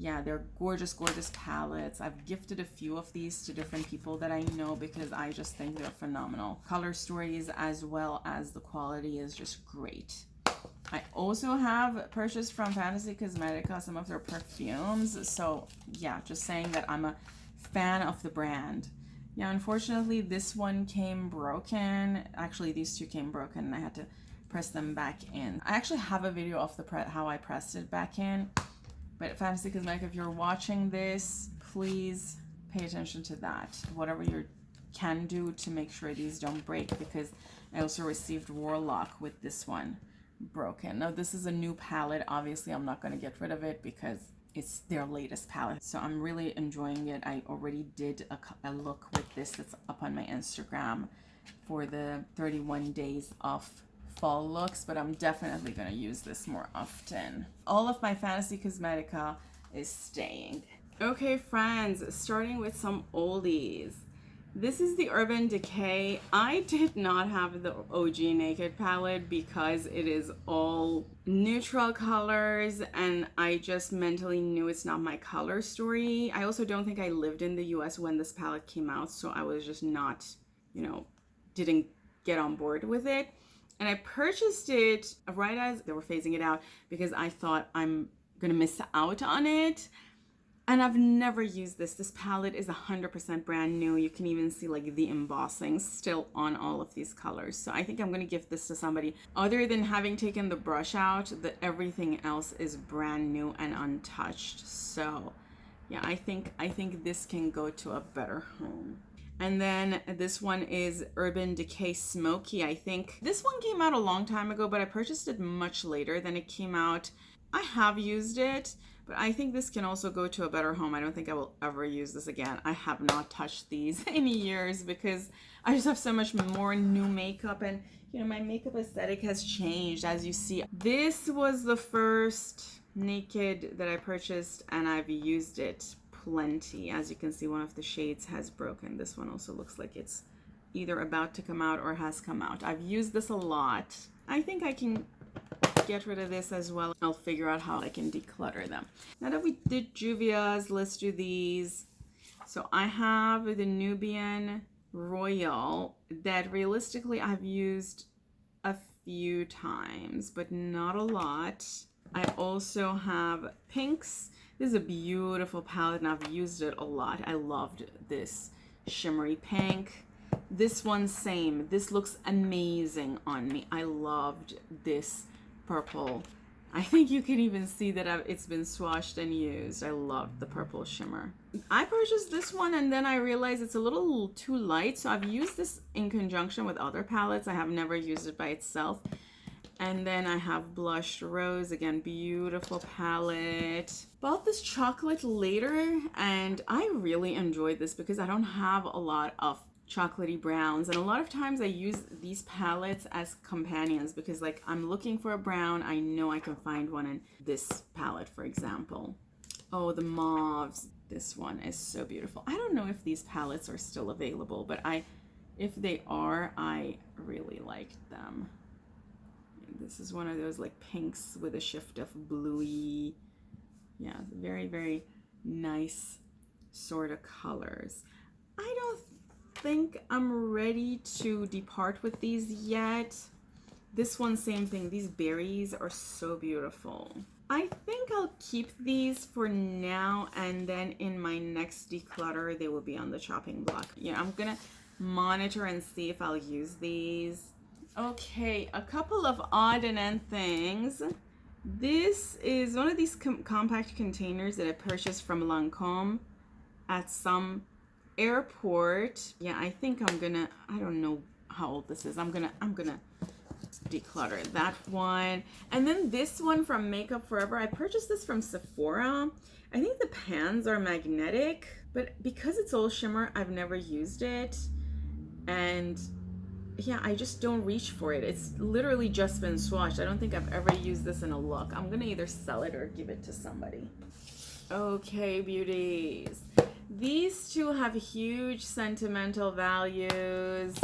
Yeah, they're gorgeous, gorgeous palettes. I've gifted a few of these to different people that I know because I just think they're phenomenal. Color stories as well as the quality is just great. I also have purchased from Fantasy Cosmetica some of their perfumes. So yeah, just saying that I'm a fan of the brand. Yeah, unfortunately this one came broken. Actually, these 2 came broken and I had to press them back in. I actually have a video of how I pressed it back in. But Fantasy Cosmetica, if you're watching this, please pay attention to that. Whatever you can do to make sure these don't break, because I also received Warlock with this one broken. Now this is a new palette. Obviously, I'm not going to get rid of it because it's their latest palette. So I'm really enjoying it. I already did a look with this that's up on my Instagram for the 31 days of fall looks, but I'm definitely going to use this more often. All of my Fantasy Cosmetica is staying. Okay, friends, starting with some oldies. This is the Urban Decay. I did not have the OG Naked palette because it is all neutral colors and I just mentally knew it's not my color story. I also don't think I lived in the US when this palette came out, so I was just not, didn't get on board with it. And I purchased it right as they were phasing it out because I thought I'm gonna miss out on it. And I've never used this. This palette is 100% brand new. You can even see like the embossing still on all of these colors. So I think I'm gonna gift this to somebody. Other than having taken the brush out, everything else is brand new and untouched. So yeah, I think this can go to a better home. And then this one is Urban Decay Smoky. I think this one came out a long time ago, but I purchased it much later than it came out. I have used it, but I think this can also go to a better home. I don't think I will ever use this again. I have not touched these in years because I just have so much more new makeup, and my makeup aesthetic has changed, as you see. This was the first Naked that I purchased and I've used it plenty. As you can see, one of the shades has broken. This one also looks like it's either about to come out or has come out. I've used this a lot. I think I can get rid of this as well. I'll figure out how I can declutter them. Now that we did Juvia's, let's do these. So I have the Nubian Royal that realistically I've used a few times, but not a lot. I also have pinks. This is a beautiful palette and I've used it a lot. I loved this shimmery pink. This one, same. This looks amazing on me. I loved this purple. I think you can even see that it's been swatched and used. I loved the purple shimmer. I purchased this one and then I realized it's a little too light. So I've used this in conjunction with other palettes. I have never used it by itself. And then I have Blushed Rose. Again, beautiful palette. Bought this chocolate later and I really enjoyed this because I don't have a lot of chocolatey browns, and a lot of times I use these palettes as companions because like I'm looking for a brown, I know I can find one in this palette, for example. Oh, the mauves. This one is so beautiful. I don't know if these palettes are still available, but if they are, I really liked them. This is one of those like pinks with a shift of bluey. Yeah, very, very nice sort of colors. I don't think I'm ready to depart with these yet. This one, same thing. These berries are so beautiful. I think I'll keep these for now, and then in my next declutter they will be on the chopping block. Yeah, I'm gonna monitor and see if I'll use these. Okay, a couple of odd and end things. This is one of these compact containers that I purchased from Lancome at some airport. Yeah, I think I'm gonna, I don't know how old this is. I'm gonna declutter that one. And then this one from Makeup Forever. I purchased this from Sephora. I think the pans are magnetic, but because it's all shimmer, I've never used it. And yeah, I just don't reach for it. It's literally just been swatched. I don't think I've ever used this in a look. I'm gonna either sell it or give it to somebody. Okay, beauties. These two have huge sentimental values.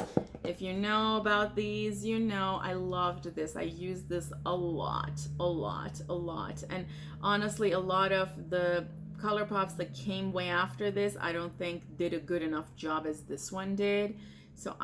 If you know about these, you know I loved this. I used this a lot. And honestly, a lot of the ColourPops that came way after this, I don't think did a good enough job as this one did. So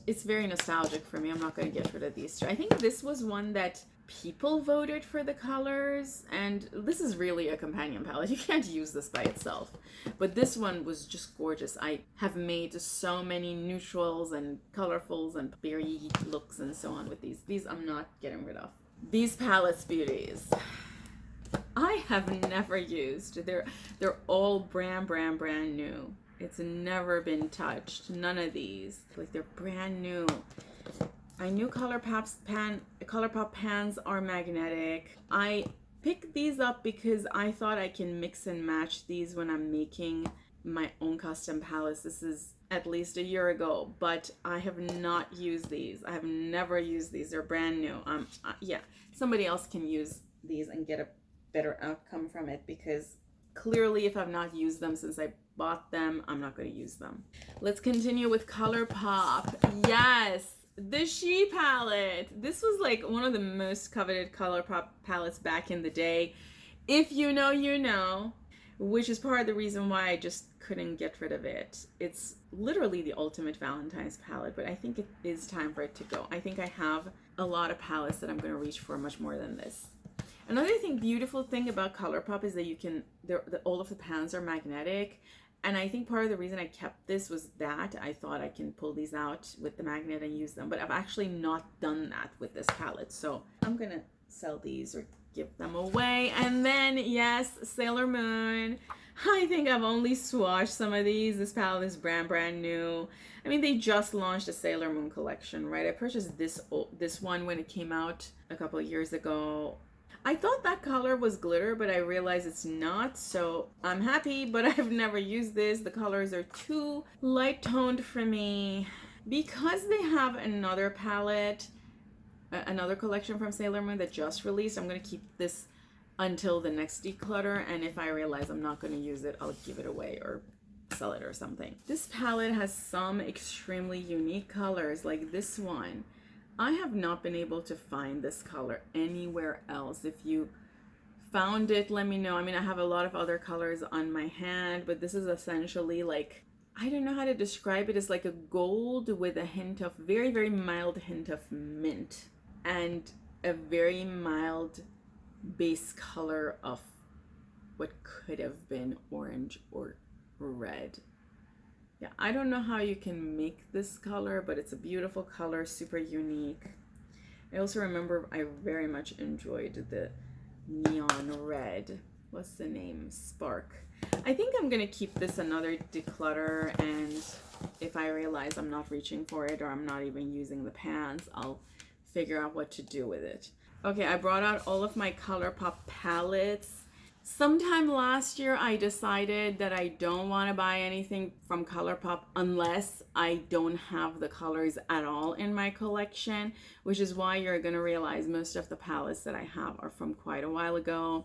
it's very nostalgic for me. I'm not going to get rid of these two. I think this was one that people voted for the colors, and this is really a companion palette. You can't use this by itself, but this one was just gorgeous. I have made so many neutrals and colorfuls and berry looks and so on with these I'm not getting rid of. These palettes, beauties, I have never used. They're all brand new. It's never been touched. None of these, like, they're brand new. I knew ColourPop pans are magnetic. I picked these up because I thought I can mix and match these when I'm making my own custom palettes. This is at least a year ago, but I have not used these. I have never used these. They're brand new. Yeah, somebody else can use these and get a better outcome from it, because clearly if I've not used them since I bought them, I'm not going to use them. Let's continue with ColourPop. Yes, the She palette. This was like one of the most coveted ColourPop palettes back in the day. If you know, you know, which is part of the reason why I just couldn't get rid of it. It's literally the ultimate Valentine's palette, but I think it is time for it to go. I think I have a lot of palettes that I'm going to reach for much more than this. Another beautiful thing about ColourPop is that you can, all of the pans are magnetic. And I think part of the reason I kept this was that I thought I can pull these out with the magnet and use them. But I've actually not done that with this palette. So I'm going to sell these or give them away. And then, yes, Sailor Moon. I think I've only swatched some of these. This palette is brand new. I mean, they just launched a Sailor Moon collection, right? I purchased this one when it came out a couple of years ago. I thought that color was glitter, but I realized it's not, so I'm happy, but I've never used this. The colors are too light toned for me. Because they have another palette, another collection from Sailor Moon that just released, I'm going to keep this until the next declutter, and if I realize I'm not going to use it, I'll give it away or sell it or something. This palette has some extremely unique colors, like this one. I have not been able to find this color anywhere else. If you found it, let me know. I mean, I have a lot of other colors on my hand, but this is essentially like, I don't know how to describe it. It's like a gold with a hint of, very, very mild hint of mint, and a very mild base color of what could have been orange or red. Yeah, I don't know how you can make this color, but it's a beautiful color, super unique. I also remember I very much enjoyed the neon red. What's the name? Spark. I think I'm gonna keep this another declutter, and if I realize I'm not reaching for it or I'm not even using the pans, I'll figure out what to do with it. Okay, I brought out all of my ColourPop palettes. Sometime last year, I decided that I don't want to buy anything from ColourPop unless I don't have the colors at all in my collection, which is why you're going to realize most of the palettes that I have are from quite a while ago.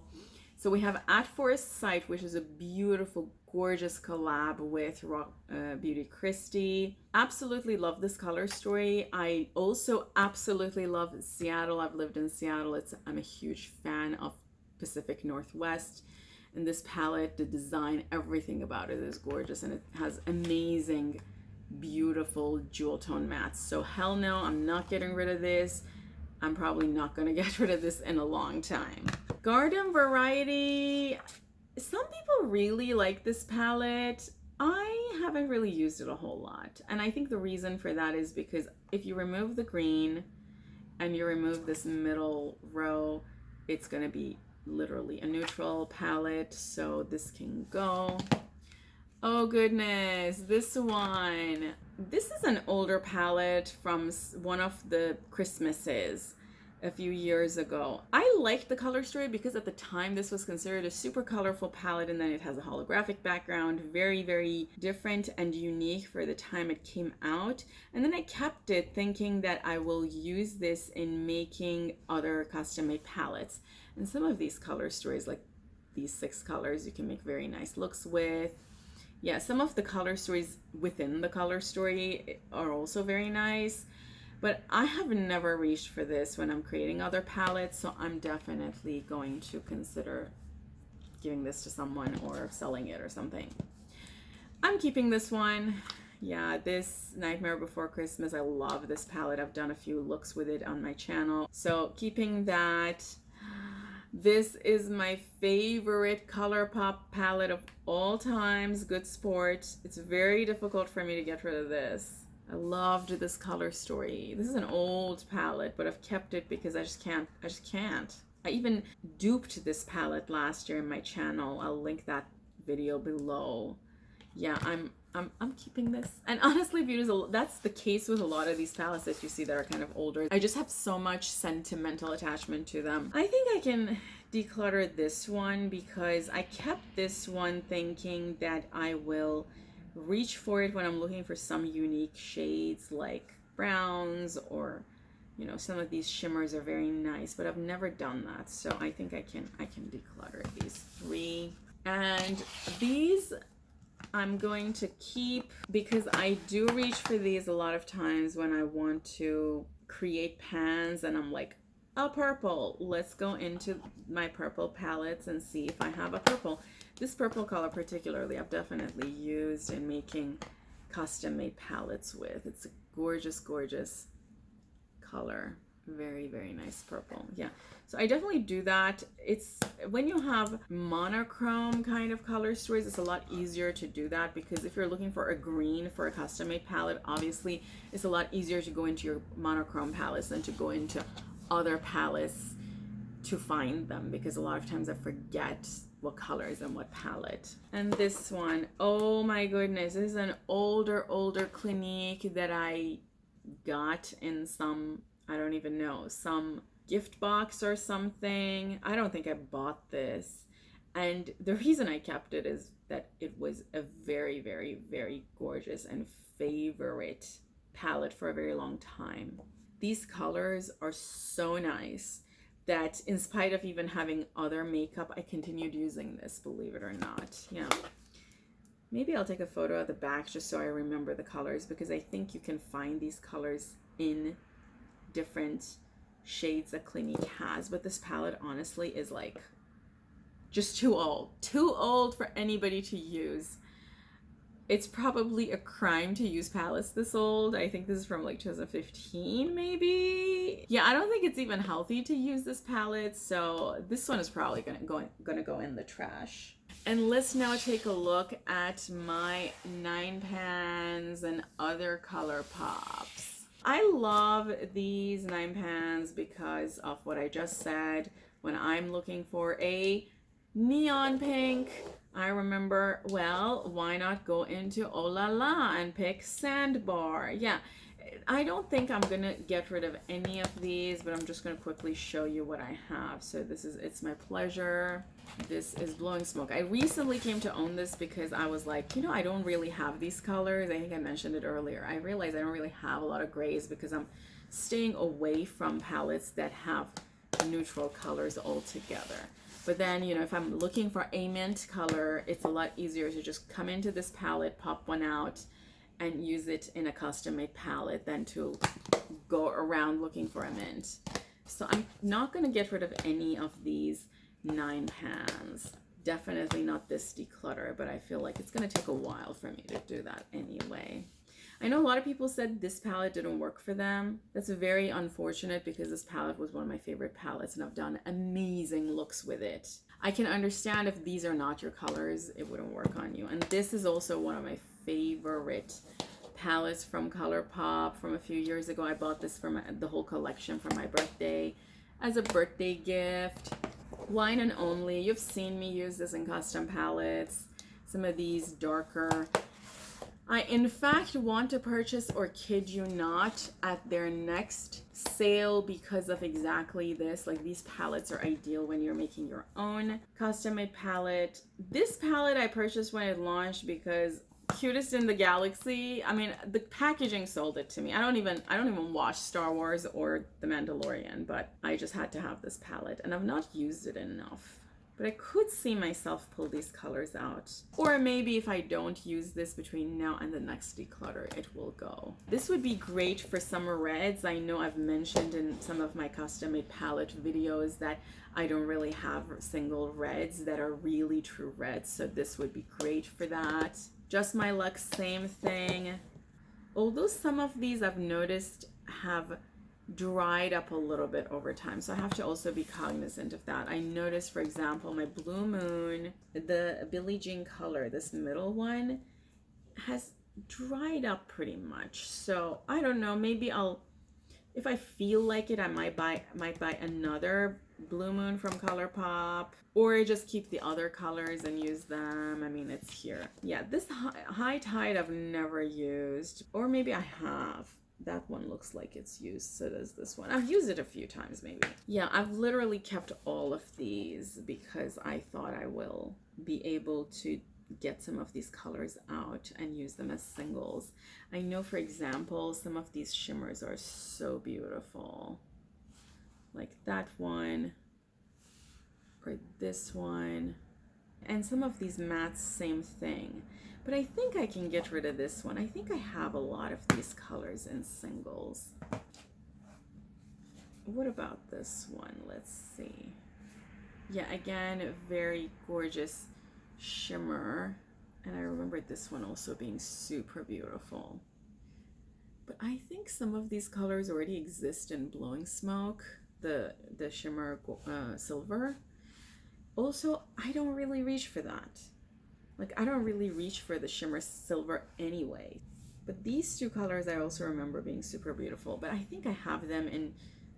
So we have At First Sight, which is a beautiful, gorgeous collab with Beauty Christie. Absolutely love this color story. I also absolutely love Seattle. I've lived in Seattle. I'm a huge fan of Pacific Northwest. And this palette, the design, everything about it is gorgeous, and it has amazing, beautiful jewel tone mattes. So hell no, I'm not getting rid of this. I'm probably not going to get rid of this in a long time. Garden Variety. Some people really like this palette. I haven't really used it a whole lot. And I think the reason for that is because if you remove the green and you remove this middle row, it's going to be literally a neutral palette. So this can go. Oh goodness, this one. This is an older palette from one of the Christmases a few years ago. I liked the color story because at the time this was considered a super colorful palette, and then it has a holographic background, very, very different and unique for the time it came out. And then I kept it thinking that I will use this in making other custom-made palettes. And some of these color stories, like these 6 colors, you can make very nice looks with. Yeah, some of the color stories within the color story are also very nice, but I have never reached for this when I'm creating other palettes, so I'm definitely going to consider giving this to someone or selling it or something. I'm keeping this one. Yeah, this Nightmare Before Christmas, I love this palette. I've done a few looks with it on my channel, so keeping that. This is my favorite ColourPop palette of all times, Good Sport. It's very difficult for me to get rid of this. I loved this color story. This is an old palette, but I've kept it because I just can't. I even duped this palette last year in my channel. I'll link that video below. Yeah, I'm keeping this. And honestly, Beauties, that's the case with a lot of these palettes that you see that are kind of older. I just have so much sentimental attachment to them. I think I can declutter this one because I kept this one thinking that I will reach for it when I'm looking for some unique shades like browns, or you know, some of these shimmers are very nice, but I've never done that. So I think I can declutter these 3. And these I'm going to keep because I do reach for these a lot of times when I want to create pans and I'm like, a purple. Let's go into my purple palettes and see if I have a purple. This purple color particularly I've definitely used in making custom made palettes with. It's a gorgeous, gorgeous color. Very, very nice purple. Yeah, so I definitely do that. It's when you have monochrome kind of color stories, it's a lot easier to do that, because if you're looking for a green for a custom made palette, obviously it's a lot easier to go into your monochrome palettes than to go into other palettes to find them, because a lot of times I forget what colors and what palette. And this one, oh my goodness, this is an older Clinique that I got in some, I don't even know, some gift box or something. I don't think I bought this. And the reason I kept it is that it was a very, very, very gorgeous and favorite palette for a very long time. These colors are so nice. that in spite of even having other makeup, I continued using this, believe it or not. Yeah. Maybe I'll take a photo of the back just so I remember the colors, because I think you can find these colors in different shades that Clinique has. But this palette honestly is like just too old for anybody to use. It's probably a crime to use palettes this old. I think this is from like 2015 maybe. Yeah, I don't think it's even healthy to use this palette, so this one is probably gonna go in the trash. And let's now take a look at my 9 pans and other ColourPops. I love these 9 pans because of what I just said. When I'm looking for a neon pink, I remember, well, why not go into Oh La La and pick Sandbar? Yeah, I don't think I'm gonna get rid of any of these, but I'm just gonna quickly show you what I have. So this is It's My Pleasure. This is Blowing Smoke. I recently came to own this because I was like, you know, I don't really have these colors. I think I mentioned it earlier. I realized I don't really have a lot of grays because I'm staying away from palettes that have neutral colors altogether. But then, you know, if I'm looking for a mint color, it's a lot easier to just come into this palette, pop one out, and use it in a custom-made palette than to go around looking for a mint. So I'm not going to get rid of any of these 9 pans. Definitely not this Declutter, but I feel like it's going to take a while for me to do that anyway. I know a lot of people said this palette didn't work for them. That's very unfortunate because this palette was one of my favorite palettes and I've done amazing looks with it. I can understand if these are not your colors, it wouldn't work on you. And this is also one of my favorite palettes from ColourPop from a few years ago. I bought this from the whole collection for my birthday as a birthday gift. Wine and Only. You've seen me use this in custom palettes. Some of these darker. I in fact want to purchase, or kid you not, at their next sale because of exactly this. Like, these palettes are ideal when you're making your own custom made palette. This palette I purchased when it launched because Cutest in the Galaxy, I mean, the packaging sold it to me. I don't even watch Star Wars or The Mandalorian, but I just had to have this palette and I've not used it enough. But I could see myself pull these colors out. Or maybe if I don't use this between now and the next declutter, it will go. This would be great for summer reds. I know I've mentioned in some of my custom made palette videos that I don't really have single reds that are really true reds. So this would be great for that. Just My Luck, same thing. Although some of these I've noticed have dried up a little bit over time, so I have to also be cognizant of that. I noticed, for example, my Blue Moon, the Billie Jean color, this middle one, has dried up pretty much. So I don't know, maybe I'll, if I feel like it, I might buy another Blue Moon from ColourPop, or just keep the other colors and use them. I mean, it's here. Yeah, this High Tide I've never used, or maybe I have. That one looks like it's used, so does this one. I've used it a few times maybe. Yeah, I've literally kept all of these because I thought I will be able to get some of these colors out and use them as singles. I know, for example, some of these shimmers are so beautiful. Like that one, or this one. And some of these mattes, same thing. But I think I can get rid of this one. I think I have a lot of these colors in singles. What about this one? Let's see. Yeah, again, very gorgeous shimmer. And I remember this one also being super beautiful. But I think some of these colors already exist in Blowing Smoke, the shimmer silver. Also, I don't really reach for that. Like, I don't really reach for the shimmer silver anyway. But these two colors I also remember being super beautiful. But I think I have them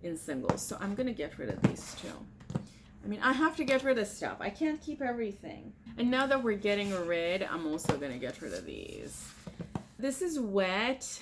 in singles. So I'm going to get rid of these two. I mean, I have to get rid of stuff. I can't keep everything. And now that we're getting rid, I'm also going to get rid of these. This is Wet.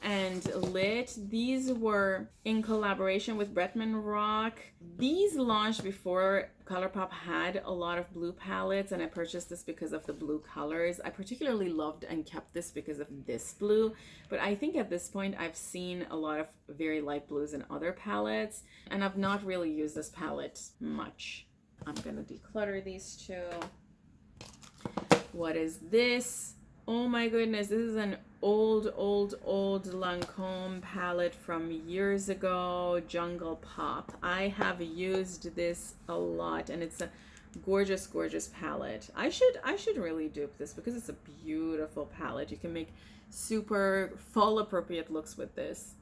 and Lit. These were in collaboration with Bretman Rock. These launched before ColourPop had a lot of blue palettes, and I purchased this because of the blue colors. I particularly loved and kept this because of this blue, but I think at this point I've seen a lot of very light blues in other palettes, and I've not really used this palette much. I'm gonna declutter these two. What is this? Oh my goodness, this is an old Lancome palette from years ago, Jungle Pop. I have used this a lot, and it's a gorgeous palette. I should really dupe this because it's a beautiful palette. You can make super fall appropriate looks with this.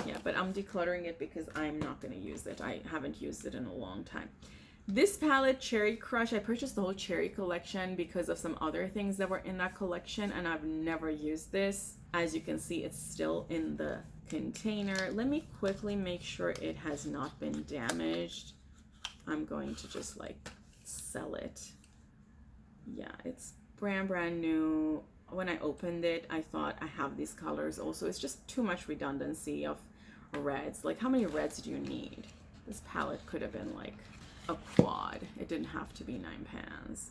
Yeah, but I'm decluttering it because I'm not going to use it. I haven't used it in a long time. This palette, Cherry Crush, I purchased the whole Cherry collection because of some other things that were in that collection, and I've never used this. As you can see, it's still in the container. Let me quickly make sure it has not been damaged. I'm going to just like sell it. Yeah, it's brand new. When I opened it, I thought I have these colors also. It's just too much redundancy of reds. Like, how many reds do you need? This palette could have been like a quad. It didn't have to be 9 pans.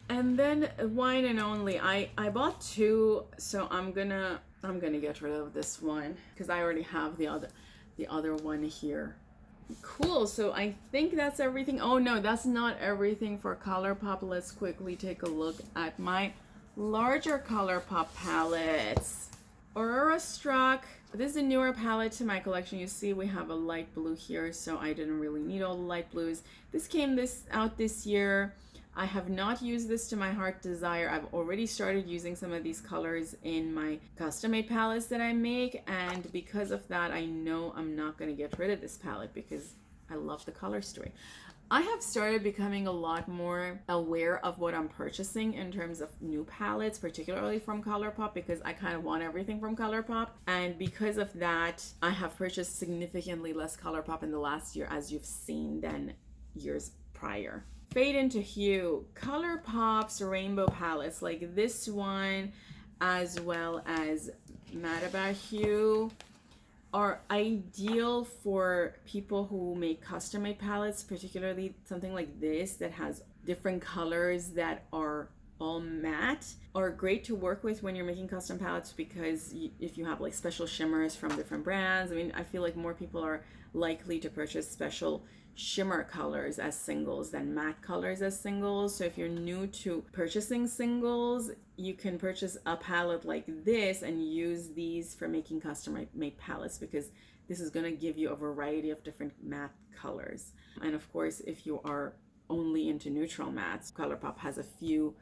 And then Wine and Only. I bought 2, so I'm gonna get rid of this one because I already have the other one here. Cool. So I think that's everything. Oh no, that's not everything for ColourPop. Let's quickly take a look at my larger ColourPop palettes. Aurora Struck. This is a newer palette to my collection. You see we have a light blue here, so I didn't really need all the light blues. This came out this year. I have not used this to my heart desire. I've already started using some of these colors in my custom made palettes that I make, and because of that, I know I'm not going to get rid of this palette because I love the color story. I have started becoming a lot more aware of what I'm purchasing in terms of new palettes, particularly from ColourPop, because I kind of want everything from ColourPop. And because of that, I have purchased significantly less ColourPop in the last year, as you've seen, than years prior. Fade into Hue. ColourPop's rainbow palettes, like this one, as well as Mad About Hue, are ideal for people who make custom made palettes, particularly something like this that has different colors that are all matte, are great to work with when you're making custom palettes because if you have like special shimmers from different brands, I mean, I feel like more people are likely to purchase special shimmer colors as singles than matte colors as singles. So if you're new to purchasing singles, you can purchase a palette like this and use these for making custom made palettes because this is going to give you a variety of different matte colors. And of course, if you are only into neutral mattes, ColourPop has a few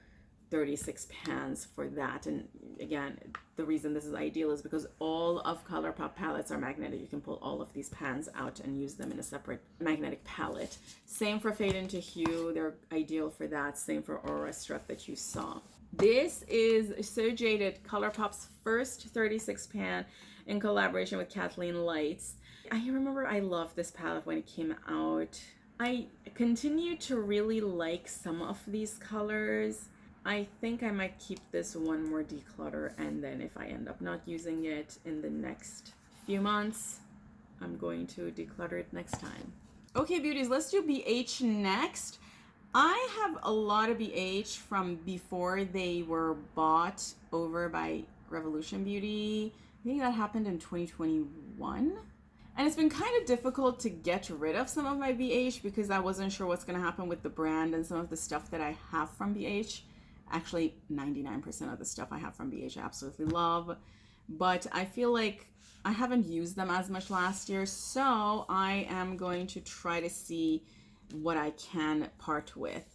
36 pans for that. And again, the reason this is ideal is because all of ColourPop palettes are magnetic. You can pull all of these pans out and use them in a separate magnetic palette. Same for Fade into Hue. They're ideal for that. Same for Aura Struck that you saw. This is So Jaded, ColourPop's first 36 pan in collaboration with Kathleen Lights. I remember I loved this palette when it came out. I continue to really like some of these colors. I think I might keep this one more declutter, and then if I end up not using it in the next few months, I'm going to declutter it next time. Okay, beauties, let's do BH next. I have a lot of BH from before they were bought over by Revolution Beauty. I think that happened in 2021. And it's been kind of difficult to get rid of some of my BH because I wasn't sure what's going to happen with the brand and some of the stuff that I have from BH. Actually, 99% of the stuff I have from BH I absolutely love, but I feel like I haven't used them as much last year, so I am going to try to see what I can part with.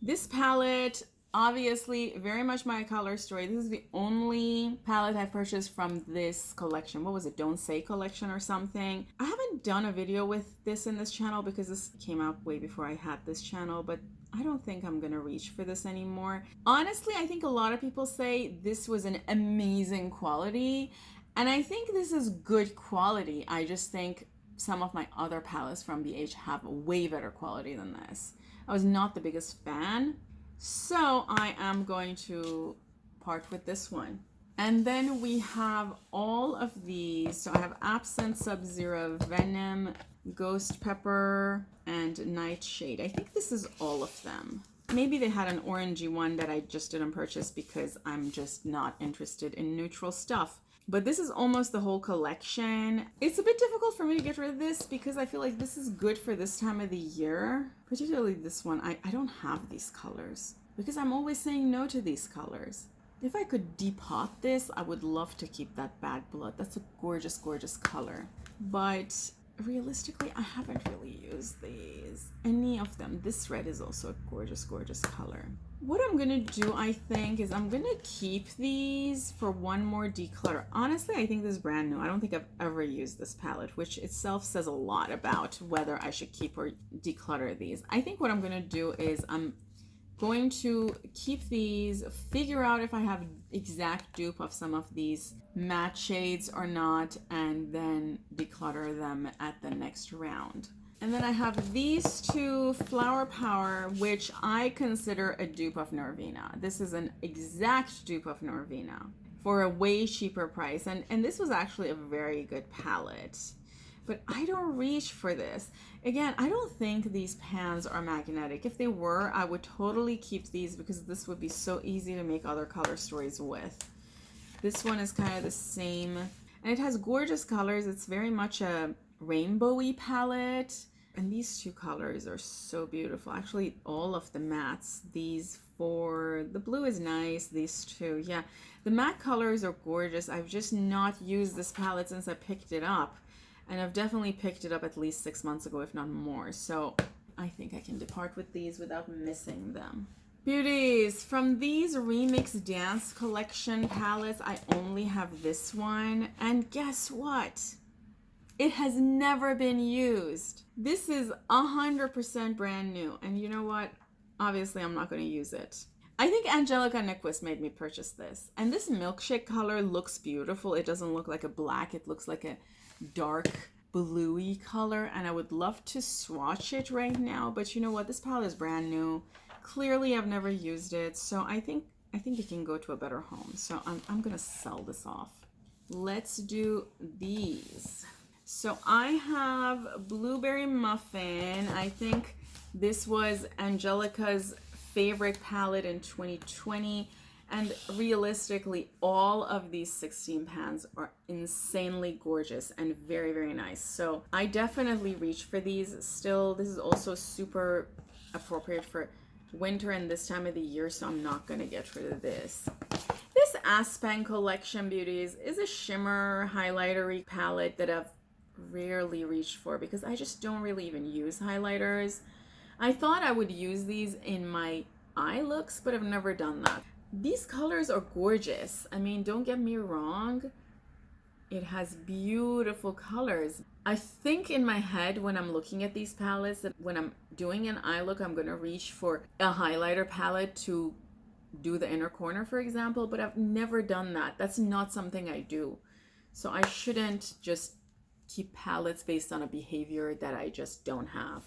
This palette, obviously, very much my color story. This is the only palette I purchased from this collection. What was it? Don't Say collection or something. I haven't done a video with this in this channel because this came out way before I had this channel, but I don't think I'm gonna reach for this anymore. Honestly, I think a lot of people say this was an amazing quality, and I think this is good quality. I just think some of my other palettes from BH have way better quality than this. I was not the biggest fan, so I am going to part with this one. And then we have all of these. So I have Absent, Sub-Zero, Venom, Ghost Pepper, and Nightshade. I think this is all of them. Maybe they had an orangey one that I just didn't purchase because I'm just not interested in neutral stuff. But this is almost the whole collection. It's a bit difficult for me to get rid of this because I feel like this is good for this time of the year. Particularly this one. I don't have these colors because I'm always saying no to these colors. If I could depot this, I would love to keep that Bad Blood. That's a gorgeous, gorgeous color. But realistically, I haven't really used these. Any of them. This red is also a gorgeous, gorgeous color. What I'm gonna do, I think, is I'm gonna keep these for one more declutter. Honestly, I think this is brand new. I don't think I've ever used this palette, which itself says a lot about whether I should keep or declutter these. I think what I'm gonna do is I'm going to keep these, figure out if I have exact dupe of some of these matte shades or not, and then declutter them at the next round. And then I have these two Flower Power, which I consider a dupe of Norvina. This is an exact dupe of Norvina for a way cheaper price. And this was actually a very good palette. But I don't reach for this. Again, I don't think these pans are magnetic. If they were, I would totally keep these because this would be so easy to make other color stories with. This one is kind of the same. And it has gorgeous colors. It's very much a rainbowy palette. And these two colors are so beautiful. Actually, all of the mattes. These four, the blue is nice. These two, yeah. The matte colors are gorgeous. I've just not used this palette since I picked it up. And I've definitely picked it up at least 6 months ago, if not more. So I think I can depart with these without missing them. Beauties, from these Remix Dance Collection palettes, I only have this one. And guess what? It has never been used. This is 100% brand new. And you know what? Obviously, I'm not going to use it. I think Angelica Nyquist made me purchase this. And this milkshake color looks beautiful. It doesn't look like a black. It looks like a dark bluey color, and I would love to swatch it right now, but you know what, this palette is brand new. Clearly I've never used it, so I think it can go to a better home. So I'm gonna sell this off. Let's do these. So I have Blueberry Muffin. I think this was Angelica's favorite palette in 2020. And realistically, all of these 16 pans are insanely gorgeous and very, very nice. So I definitely reach for these still. This is also super appropriate for winter and this time of the year, so I'm not going to get rid of this. This Aspen Collection Beauties is a shimmer highlightery palette that I've rarely reached for because I just don't really even use highlighters. I thought I would use these in my eye looks, but I've never done that. These colors are gorgeous. I mean, don't get me wrong. It has beautiful colors. I think in my head when I'm looking at these palettes that when I'm doing an eye look, I'm going to reach for a highlighter palette to do the inner corner, for example, but I've never done that. That's not something I do. So I shouldn't just keep palettes based on a behavior that I just don't have.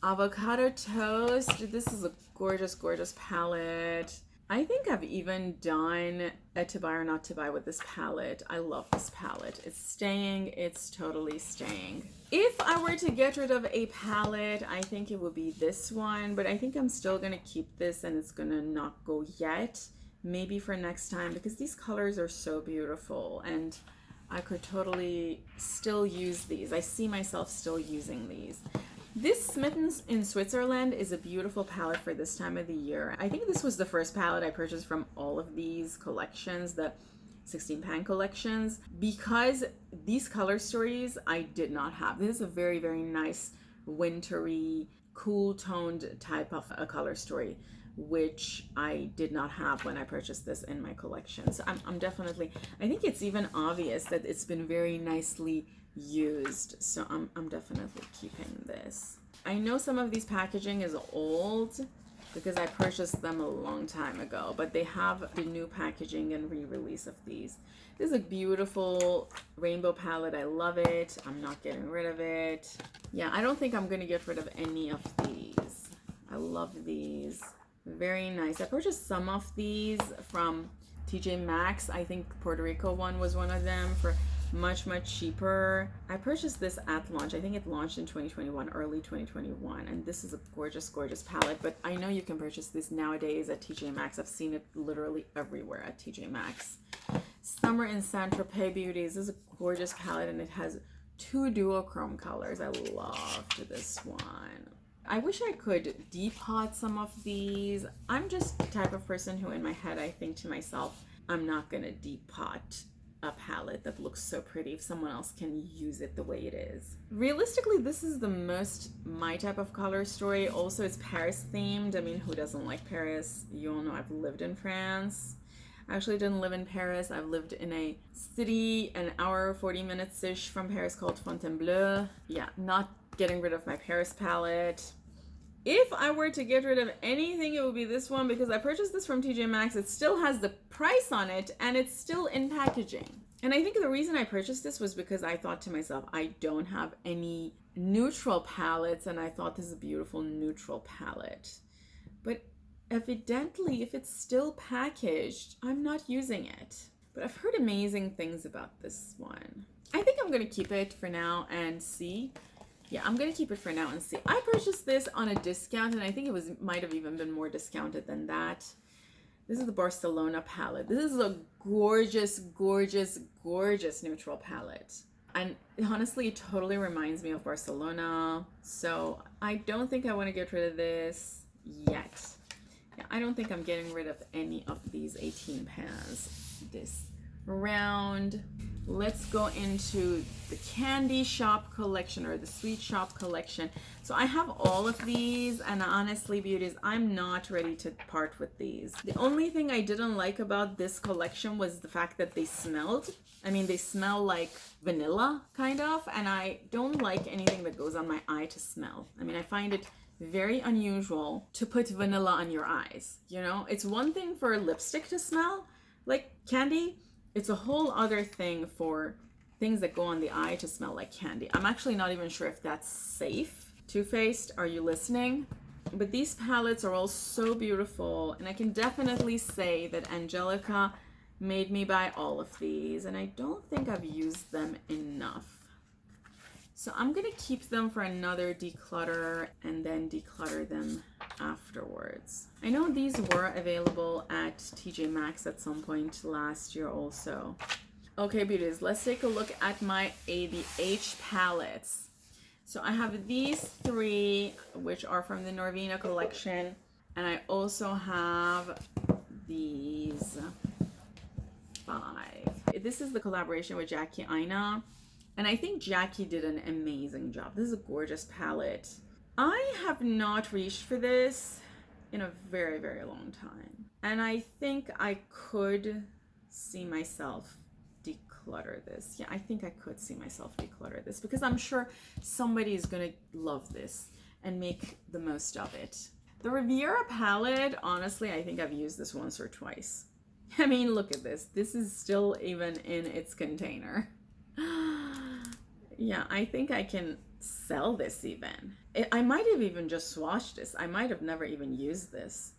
Avocado Toast. This is a gorgeous, gorgeous palette. I think I've even done a to buy or not to buy with this palette. I love this palette. It's staying. It's totally staying. If I were to get rid of a palette, I think it would be this one, but I think I'm still going to keep this and it's going to not go yet. Maybe for next time because these colors are so beautiful and I could totally still use these. I see myself still using these. This Smitten in Switzerland is a beautiful palette for this time of the year. I think this was the first palette I purchased from all of these collections, the 16 pan collections, because these color stories I did not have. This is a very, very nice wintry, cool toned type of a color story, which I did not have when I purchased this in my collection. So I'm definitely, I think it's even obvious that it's been very nicely used, so I'm definitely keeping this. I know some of these packaging is old because I purchased them a long time ago, but they have the new packaging and re-release of these. This is a beautiful rainbow palette. I love it. I'm not getting rid of it. Yeah, I don't think I'm gonna get rid of any of these. I love these. Very nice. I purchased some of these from TJ Maxx. I think Puerto Rico one was one of them for much cheaper. I purchased this at launch. I think it launched in 2021, early 2021, and this is a gorgeous palette. But I know you can purchase this nowadays at TJ Maxx. I've seen it literally everywhere at TJ Maxx. Summer in Saint-Tropez Beauties. This is a gorgeous palette, and it has 2 duochrome colors. I loved this one. I wish I could depot some of these. I'm just the type of person who in my head I think to myself, I'm not gonna depot a palette that looks so pretty if someone else can use it the way it is. Realistically, this is the most my type of color story. Also, it's Paris themed. I mean, who doesn't like Paris? You all know I've lived in France. I actually didn't live in Paris. I've lived in a city an hour, 40 minutes-ish from Paris called Fontainebleau. Yeah, not getting rid of my Paris palette. If I were to get rid of anything, it would be this one, because I purchased this from TJ Maxx. It still has the price on it, and it's still in packaging. And I think the reason I purchased this was because I thought to myself, I don't have any neutral palettes, and I thought this is a beautiful neutral palette. But evidently, if it's still packaged, I'm not using it. But I've heard amazing things about this one. I think I'm going to keep it for now and see. Yeah, I'm going to keep it for now and see. I purchased this on a discount, and I think it might have even been more discounted than that. This is the Barcelona palette. This is a gorgeous neutral palette. And honestly, it totally reminds me of Barcelona. So I don't think I want to get rid of this yet. Yeah, I don't think I'm getting rid of any of these 18 pans this round. Let's go into the candy shop collection, or the sweet shop collection. So I have all of these, and honestly, beauties, I'm not ready to part with these. The only thing I didn't like about this collection was the fact that they smelled. I mean, they smell like vanilla, kind of, and I don't like anything that goes on my eye to smell. I mean, I find it very unusual to put vanilla on your eyes. You know, it's one thing for lipstick to smell like candy. It's a whole other thing for things that go on the eye to smell like candy. I'm actually not even sure if that's safe. Too Faced, are you listening? But these palettes are all so beautiful, and I can definitely say that Angelica made me buy all of these, and I don't think I've used them enough. So I'm gonna keep them for another declutter and then declutter them afterwards. I know these were available at TJ Maxx at some point last year also. Okay, beauties, let's take a look at my ABH palettes. So I have these 3, which are from the Norvina collection, and I also have these 5. This is the collaboration with Jaclyn Hill. And I think Jackie did an amazing job. This is a gorgeous palette. I have not reached for this in a very long time. And I think I could see myself declutter this. Yeah, I think I could see myself declutter this, because I'm sure somebody is going to love this and make the most of it. The Riviera palette, honestly, I think I've used this once or twice. I mean, look at this. This is still even in its container. Yeah, I think I can sell this even. I might have even just swatched this. I might have never even used this.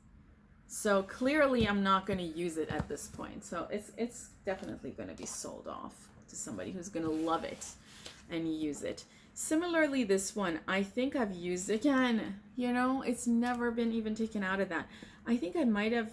So clearly I'm not going to use it at this point. So it's definitely going to be sold off to somebody who's going to love it and use it. Similarly, this one, I think I've used it again. You know, it's never been even taken out of that. I think I might have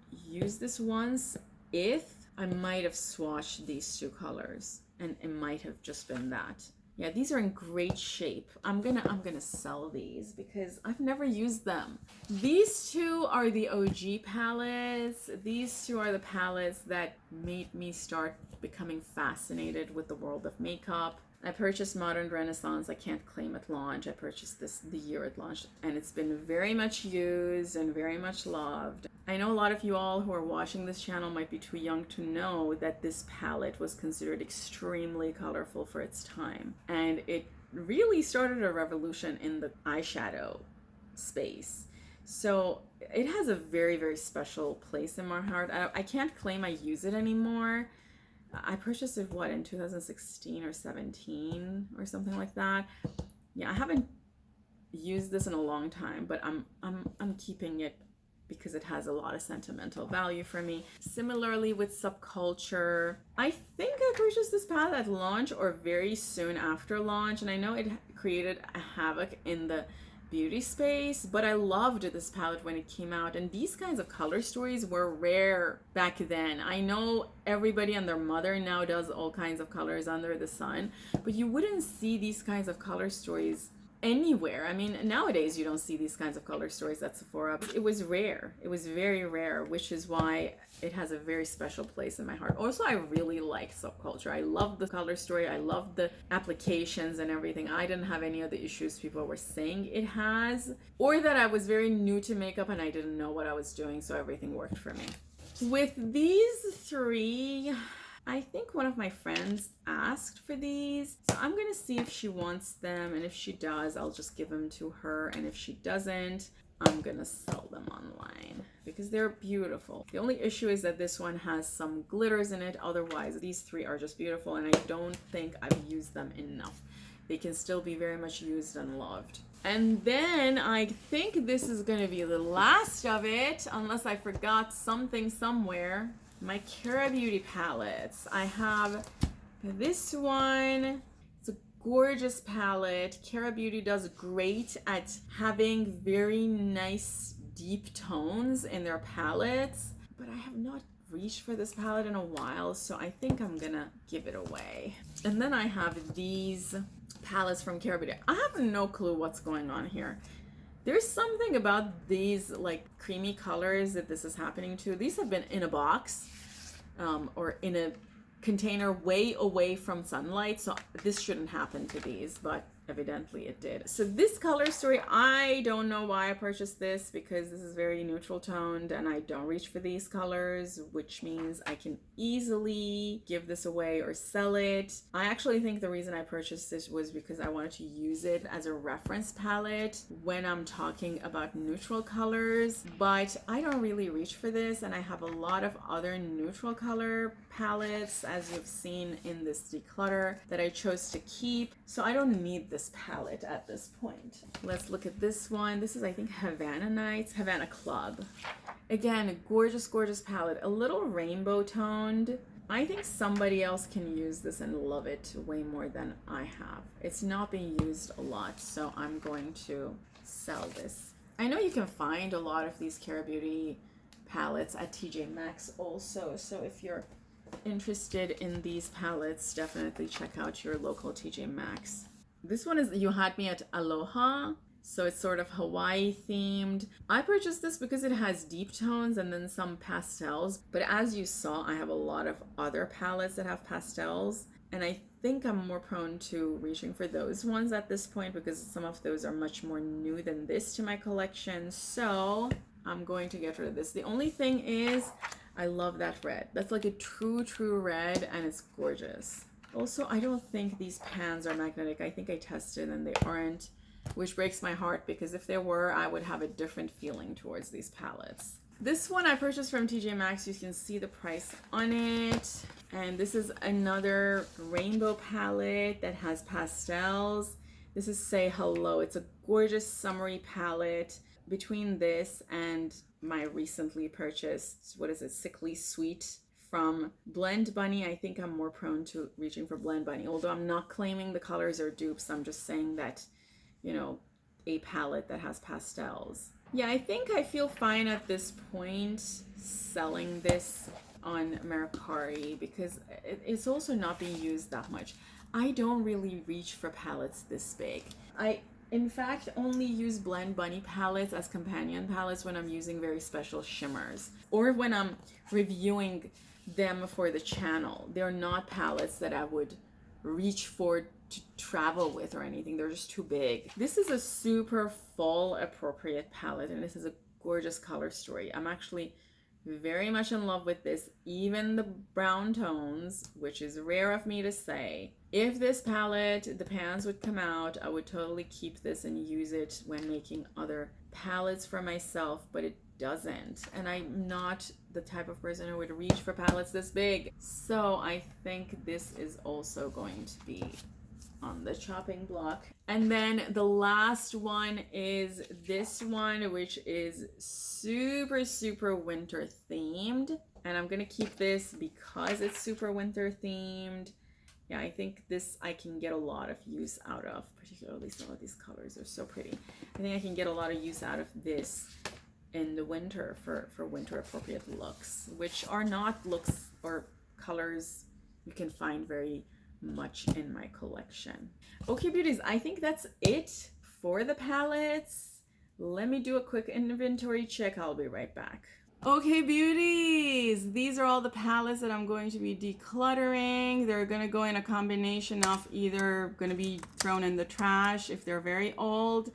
used this once if I might have swatched these 2 colors. And it might have just been that. Yeah, these are in great shape. I'm gonna sell these because I've never used them. These 2 are the OG palettes. These 2 are the palettes that made me start becoming fascinated with the world of makeup. I purchased Modern Renaissance. I can't claim at launch. I purchased this the year it launched, and it's been very much used and very much loved. I know a lot of you all who are watching this channel might be too young to know that this palette was considered extremely colorful for its time, and it really started a revolution in the eyeshadow space. So it has a very special place in my heart. I can't claim I use it anymore. I purchased it, what, in 2016 or 17 or something like that. Yeah, I haven't used this in a long time, but I'm keeping it because it has a lot of sentimental value for me. Similarly with Subculture, I think I purchased this palette at launch or very soon after launch, and I know it created a havoc in the beauty space, but I loved this palette when it came out, and these kinds of color stories were rare back then. I know everybody and their mother now does all kinds of colors under the sun, but you wouldn't see these kinds of color stories anywhere. I mean, nowadays you don't see these kinds of color stories at Sephora. It was rare. It was very rare, which is why it has a very special place in my heart. Also, I really like Subculture. I love the color story. I love the applications and everything. I didn't have any of the issues people were saying it has, or that I was very new to makeup and I didn't know what I was doing, so everything worked for me. With these three, I think one of my friends asked for these, so I'm gonna see if she wants them, and if she does, I'll just give them to her, and if she doesn't, I'm gonna sell them online because they're beautiful. The only issue is that this one has some glitters in it. Otherwise, these three are just beautiful, and I don't think I've used them enough. They can still be very much used and loved. And then I think this is gonna be the last of it, unless I forgot something somewhere. My Kara Beauty palettes. I have this one. It's a gorgeous palette. Kara Beauty does great at having very nice deep tones in their palettes, but I have not reached for this palette in a while, so I think I'm gonna give it away. And then I have these palettes from Kara Beauty. I have no clue what's going on here. There's something about these like creamy colors that this is happening to. These have been in a box or in a container way away from sunlight, so this shouldn't happen to these, but evidently it did. So this color story, I don't know why I purchased this, because this is very neutral toned and I don't reach for these colors, which means I can easily give this away or sell it. I actually think the reason I purchased this was because I wanted to use it as a reference palette when I'm talking about neutral colors, but I don't really reach for this, and I have a lot of other neutral color palettes, as you've seen in this declutter, that I chose to keep, so I don't need this palette at this point. Let's look at this one. This is, I think, Havana Club. Again, a gorgeous, gorgeous palette, a little rainbow toned. I think somebody else can use this and love it way more than I have. It's not being used a lot, so I'm going to sell this. I know you can find a lot of these Kara Beauty palettes at TJ Maxx also, so if you're interested in these palettes, definitely check out your local TJ Maxx. This one is You Had Me at Aloha, so it's sort of Hawaii themed. I purchased this because it has deep tones and then some pastels, but as you saw, I have a lot of other palettes that have pastels, and I think I'm more prone to reaching for those ones at this point because some of those are much more new than this to my collection, so I'm going to get rid of this. The only thing is, I love that red. That's like a true red, and it's gorgeous. Also, I don't think these pans are magnetic. I think I tested and they aren't, which breaks my heart because if they were, I would have a different feeling towards these palettes. This one I purchased from TJ Maxx. You can see the price on it. And this is another rainbow palette that has pastels. This is Say Hello. It's a gorgeous summery palette. Between this and my recently purchased, what is it, Sickly Sweet from Blend Bunny, I think I'm more prone to reaching for Blend Bunny, although I'm not claiming the colors are dupes. I'm just saying that, you know, a palette that has pastels. Yeah, I think I feel fine at this point selling this on Mercari because it's also not being used that much. I don't really reach for palettes this big. I in fact only use Blend Bunny palettes as companion palettes when I'm using very special shimmers or when I'm reviewing them for the channel. They're not palettes that I would reach for to travel with or anything. They're just too big. This is a super fall appropriate palette, and this is a gorgeous color story. I'm actually very much in love with this, even the brown tones, which is rare of me to say. If this palette, the pans would come out, I would totally keep this and use it when making other palettes for myself, but it doesn't, and I'm not the type of person who would reach for palettes this big, so I think this is also going to be on the chopping block. And then the last one is this one, which is super, super winter themed. And I'm gonna keep this because it's super winter themed. Yeah, I think this I can get a lot of use out of, particularly some of these colors are so pretty. I think I can get a lot of use out of this in the winter for winter appropriate looks, which are not looks or colors you can find very much in my collection. Okay, beauties, I think that's it for the palettes. Let me do a quick inventory check. I'll be right back. Okay, beauties, these are all the palettes that I'm going to be decluttering. They're going to go in a combination of either going to be thrown in the trash if they're very old,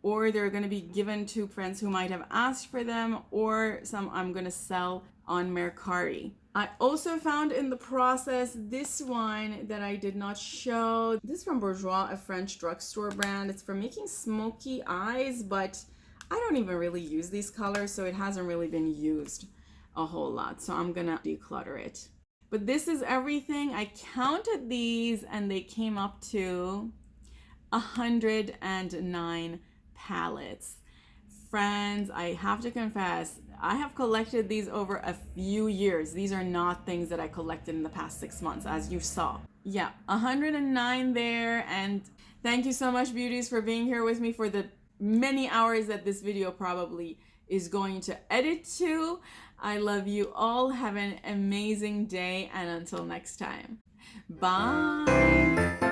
or they're going to be given to friends who might have asked for them, or some I'm going to sell on Mercari. I also found in the process this one that I did not show. This is from Bourjois, a French drugstore brand. It's for making smoky eyes, but I don't even really use these colors, so it hasn't really been used a whole lot. So I'm gonna declutter it. But this is everything. I counted these and they came up to 109 palettes. Friends, I have to confess, I have collected these over a few years. These are not things that I collected in the past 6 months, as you saw. Yeah, 109 there. And thank you so much, beauties, for being here with me for the many hours that this video probably is going to edit to. I love you all. Have an amazing day, and until next time, bye.